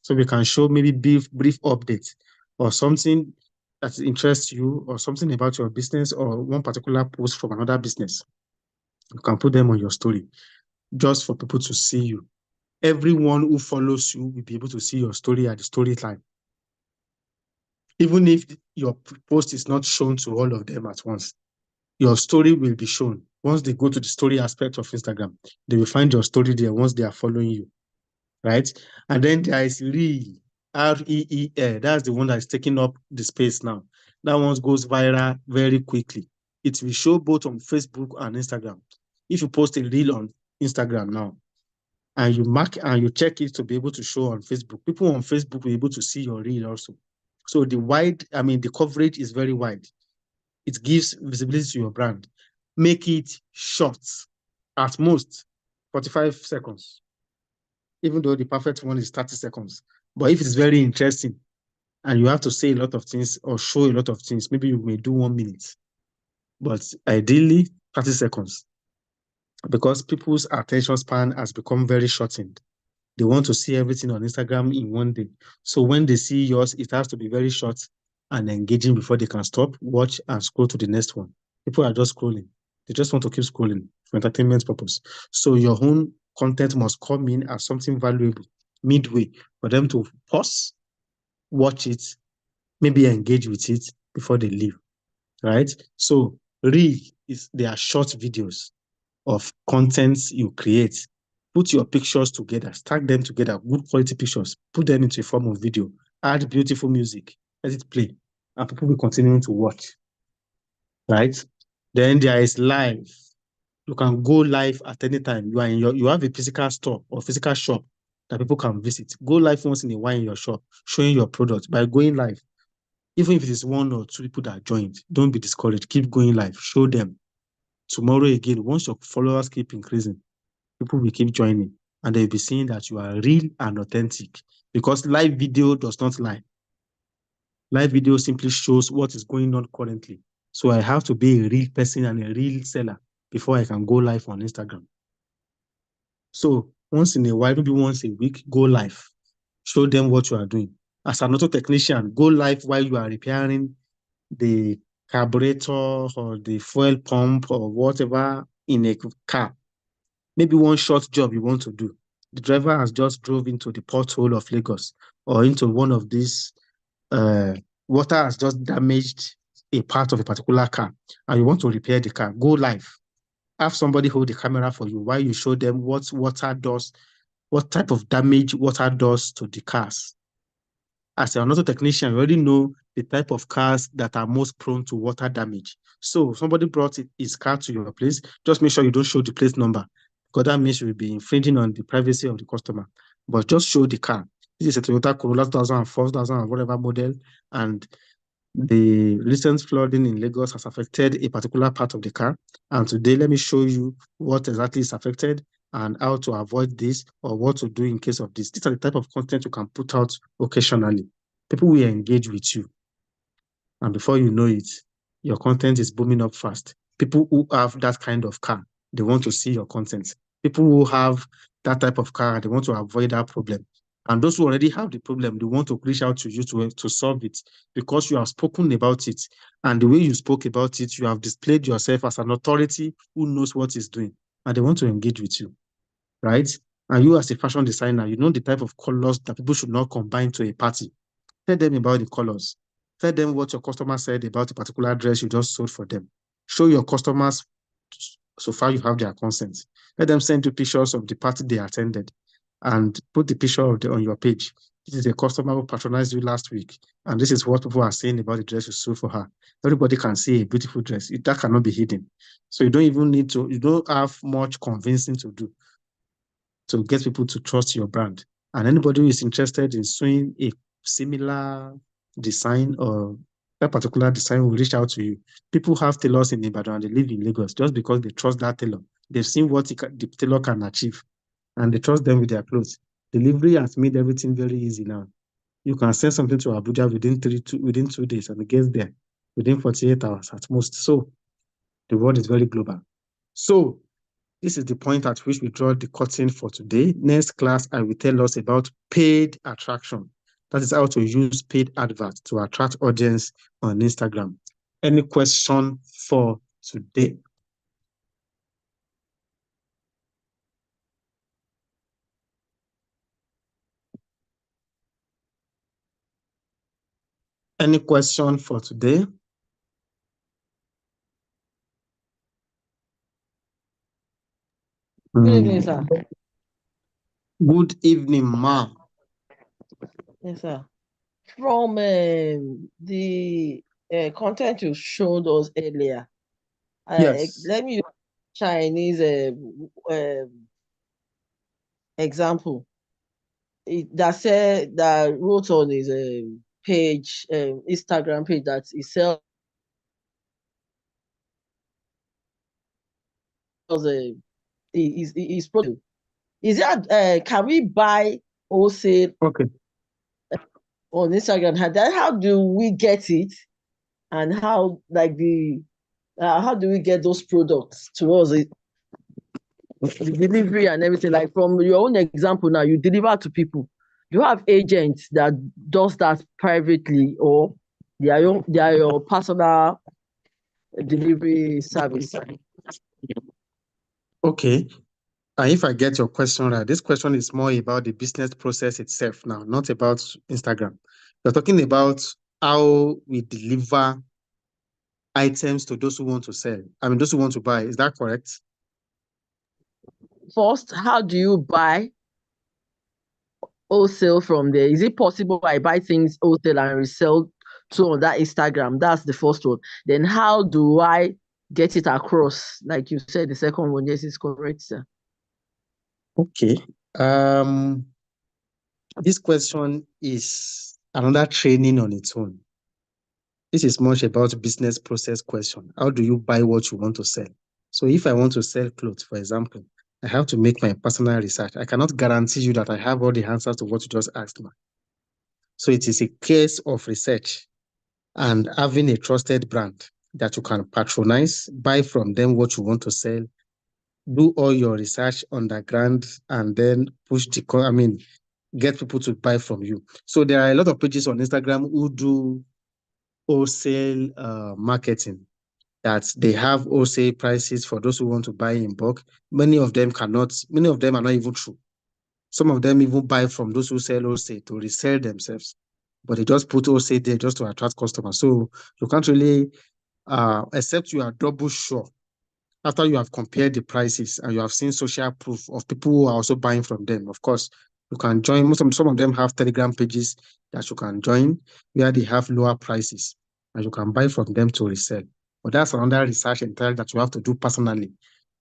So we can show maybe brief updates or something that interests you or something about your business or one particular post from another business. You can put them on your story just for people to see you. Everyone who follows you will be able to see your story at the story time. Even if your post is not shown to all of them at once, your story will be shown. Once they go to the story aspect of Instagram, they will find your story there once they are following you, right? And then there is Reel, R-E-E-L. That's the one that is taking up the space now. That one goes viral very quickly. It will show both on Facebook and Instagram. If you post a reel on Instagram now, and you mark and you check it to be able to show on Facebook, people on Facebook will be able to see your reel also. So the coverage is very wide. It gives visibility to your brand. Make it short, at most 45 seconds, even though the perfect one is 30 seconds. But if it's very interesting and you have to say a lot of things or show a lot of things, maybe you may do 1 minute, but ideally 30 seconds, because people's attention span has become very shortened. They want to see everything on Instagram in one day. So when they see yours, it has to be very short and engaging before they can stop, watch, and scroll to the next one. People are just scrolling. They just want to keep scrolling for entertainment purpose. So your own content must come in as something valuable midway for them to pause, watch it, maybe engage with it before they leave, right? So they are short videos of contents you create. Put your pictures together, stack them together, good quality pictures, put them into a form of video, add beautiful music, let it play, and people will continue to watch, right? Then there is live. You can go live at any time. You have a physical store or physical shop that people can visit. Go live once in a while in your shop, showing your product by going live. Even if it is 1 or 2 people that joined, don't be discouraged. Keep going live. Show them. Tomorrow again, once your followers keep increasing, people will keep joining and they'll be seeing that you are real and authentic, because live video does not lie. Live video simply shows what is going on currently. So I have to be a real person and a real seller before I can go live on Instagram. So once in a while, maybe once a week, go live. Show them what you are doing. As an auto technician, go live while you are repairing the carburetor or the fuel pump or whatever in a car. Maybe one short job you want to do. The driver has just drove into the pothole of Lagos or into one of these, water has just damaged a part of a particular car and you want to repair the car. Go live. Have somebody hold the camera for you while you show them what water does, what type of damage water does to the cars. As an auto technician, you already know the type of cars that are most prone to water damage. So somebody brought his car to your place, just make sure you don't show the plate number, because that means you will be infringing on the privacy of the customer. But just show the car. This is a Toyota Corolla 2004, 2000, whatever model, and the recent flooding in Lagos has affected a particular part of the car. And today, let me show you what exactly is affected and how to avoid this or what to do in case of this. These are the type of content you can put out occasionally. People will engage with you. And before you know it, your content is booming up fast. People who have that kind of car, they want to see your content. People who have that type of car, they want to avoid that problem. And those who already have the problem, they want to reach out to you to solve it, because you have spoken about it. And the way you spoke about it, you have displayed yourself as an authority who knows what he's doing. And they want to engage with you, right? And you as a fashion designer, you know the type of colors that people should not combine to a party. Tell them about the colors. Tell them what your customer said about a particular dress you just sold for them. Show your customers so far you have their consent. Let them send you pictures of the party they attended and put the picture of on your page. This is a customer who patronized you last week, and this is what people are saying about the dress you sold for her. Everybody can see a beautiful dress. That cannot be hidden. So you don't even need to, you don't have much convincing to do to get people to trust your brand. And anybody who is interested in sewing a similar design or that particular design will reach out to you. People have tailors in Ibadan and they live in Lagos just because they trust that tailor. They've seen what the tailor can achieve and they trust them with their clothes. Delivery has made everything very easy now. You can send something to Abuja within 2 days, and it gets there within 48 hours at most. So the world is very global. So this is the point at which we draw the curtain for today. Next class, I will tell us about paid attraction. That is how to use paid adverts to attract audience on Instagram. Any question for today? Any question for today? Good evening, sir. Good evening, ma. Yes, sir. From the content you showed us earlier, Yes. let me use Chinese example. That said, that wrote on his page, Instagram page, that he sells his product. Is that can we buy wholesale Okay. on Instagram? How do we get it, and how how do we get those products to us? The delivery and everything. Like from your own example, now you deliver to people. You have agents that does that privately, or they are your personal delivery service. Okay. And if I get your question right, this question is more about the business process itself now, not about Instagram. You're talking about how we deliver items to those who want to sell. I mean, those who want to buy. Is that correct? First, how do you buy wholesale from there? Is it possible I buy things wholesale and resell to on that Instagram? That's the first one. Then how do I get it across? Like you said, the second one, yes, is correct, sir. Okay. This question is another training on its own. This is much about business process question. How do you buy what you want to sell? So if I want to sell clothes, for example, I have to make my personal research. I cannot guarantee you that I have all the answers to what you just asked me. So it is a case of research and having a trusted brand that you can patronize, buy from them what you want to sell, do all your research underground, and then get people to buy from you. So there are a lot of pages on Instagram who do wholesale marketing, that they have wholesale prices for those who want to buy in bulk. Many of them are not even true. Some of them even buy from those who sell wholesale to resell themselves, but they just put wholesale there just to attract customers. So you can't really, except you are double sure after you have compared the prices and you have seen social proof of people who are also buying from them. Of course, you can join. Some of them have Telegram pages that you can join where they have lower prices and you can buy from them to resell. But that's another research entirely that you have to do personally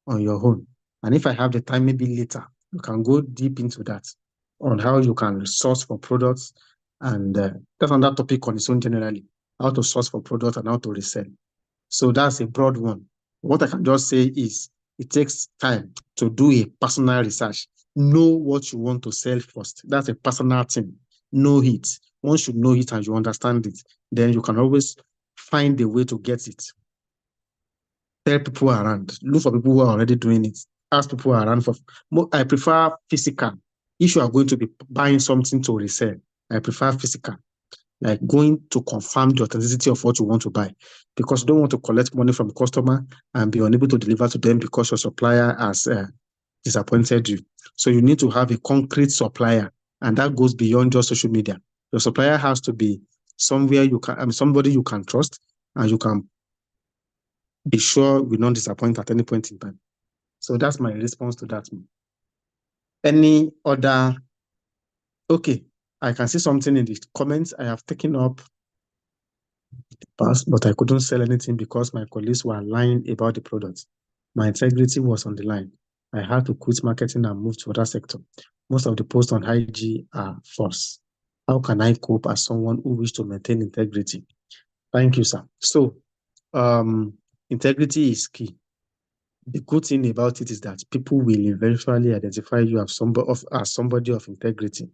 on your own. And if I have the time, maybe later, you can go deep into that on how you can source for products. And that's another topic on its own generally, how to source for products and how to resell. So that's a broad one. What I can just say is it takes time to do a personal research. Know what you want to sell first. That's a personal thing. Know it. Once you know it and you understand it, then you can always find a way to get it. Tell people around. Look for people who are already doing it. Ask people around for. I prefer physical. If you are going to be buying something to resell, I prefer physical, like going to confirm the authenticity of what you want to buy, because you don't want to collect money from customer and be unable to deliver to them because your supplier has disappointed you. So you need to have a concrete supplier, and that goes beyond just social media. Your supplier has to be somebody you can trust, and you can be sure will not disappoint at any point in time. So that's my response to that. Any other? Okay, I can see something in the comments. I have taken up past, but I couldn't sell anything because my colleagues were lying about the product. My integrity was on the line. I had to quit marketing and move to other sector. Most of the posts on IG are false. How can I cope as someone who wishes to maintain integrity? Thank you, sir. So, integrity is key. The good thing about it is that people will eventually identify you as somebody of integrity.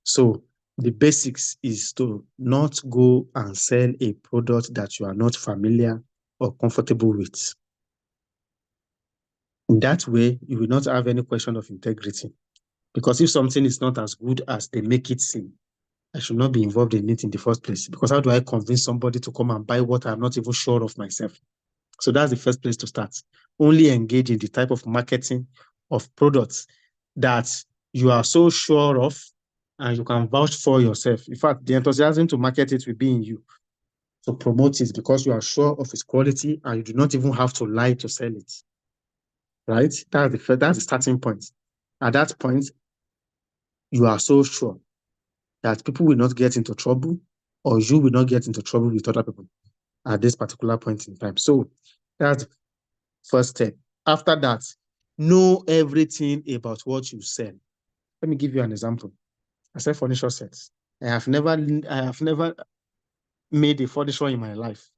So the basics is to not go and sell a product that you are not familiar or comfortable with. In that way, you will not have any question of integrity. Because if something is not as good as they make it seem, I should not be involved in it in the first place. Because how do I convince somebody to come and buy what I'm not even sure of myself? So that's the first place to start. Only engage in the type of marketing of products that you are so sure of and you can vouch for yourself. In fact, the enthusiasm to market it will be in you. So promote it because you are sure of its quality and you do not even have to lie to sell it. Right? That's the starting point. At that point, you are so sure that people will not get into trouble or you will not get into trouble with other people at this particular point in time. So that's the first step. After that, know everything about what you sell. Let me give you an example. I sell furniture sets. I have never made a furniture in my life.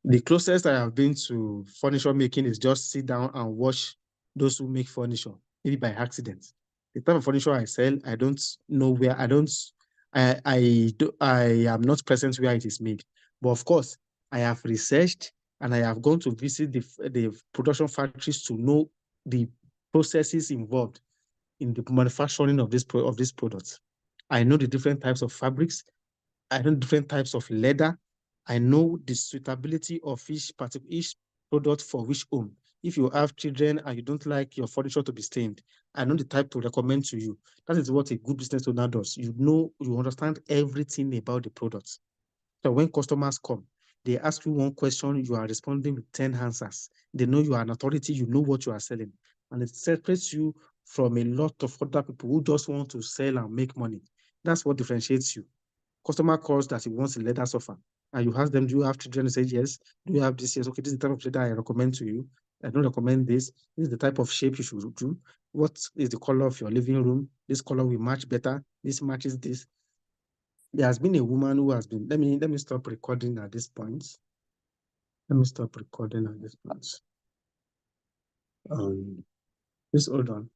The closest I have been to furniture making is just sit down and watch those who make furniture, maybe by accident. The type of furniture I sell, I don't know where, I am not present where it is made. But of course, I have researched and I have gone to visit the production factories to know the processes involved in the manufacturing of this product. I know the different types of fabrics. I know different types of leather. I know the suitability of each product for which home. If you have children and you don't like your furniture to be stained, I know the type to recommend to you. That is what a good business owner does. You know, you understand everything about the product. So when customers come, they ask you one question, you are responding with 10 answers. They know you are an authority, you know what you are selling. And it separates you from a lot of other people who just want to sell and make money. That's what differentiates you. Customer calls that he wants a leather sofa, and you ask them, do you have children? They say yes. Do you have this? Yes. Okay, this is the type of leather I recommend to you. I don't recommend this. This is the type of shape you should do. What is the color of your living room? This color will match better. This matches this. There has been a woman who has been, let me stop recording at this point. Let me stop recording at this point. Just hold on.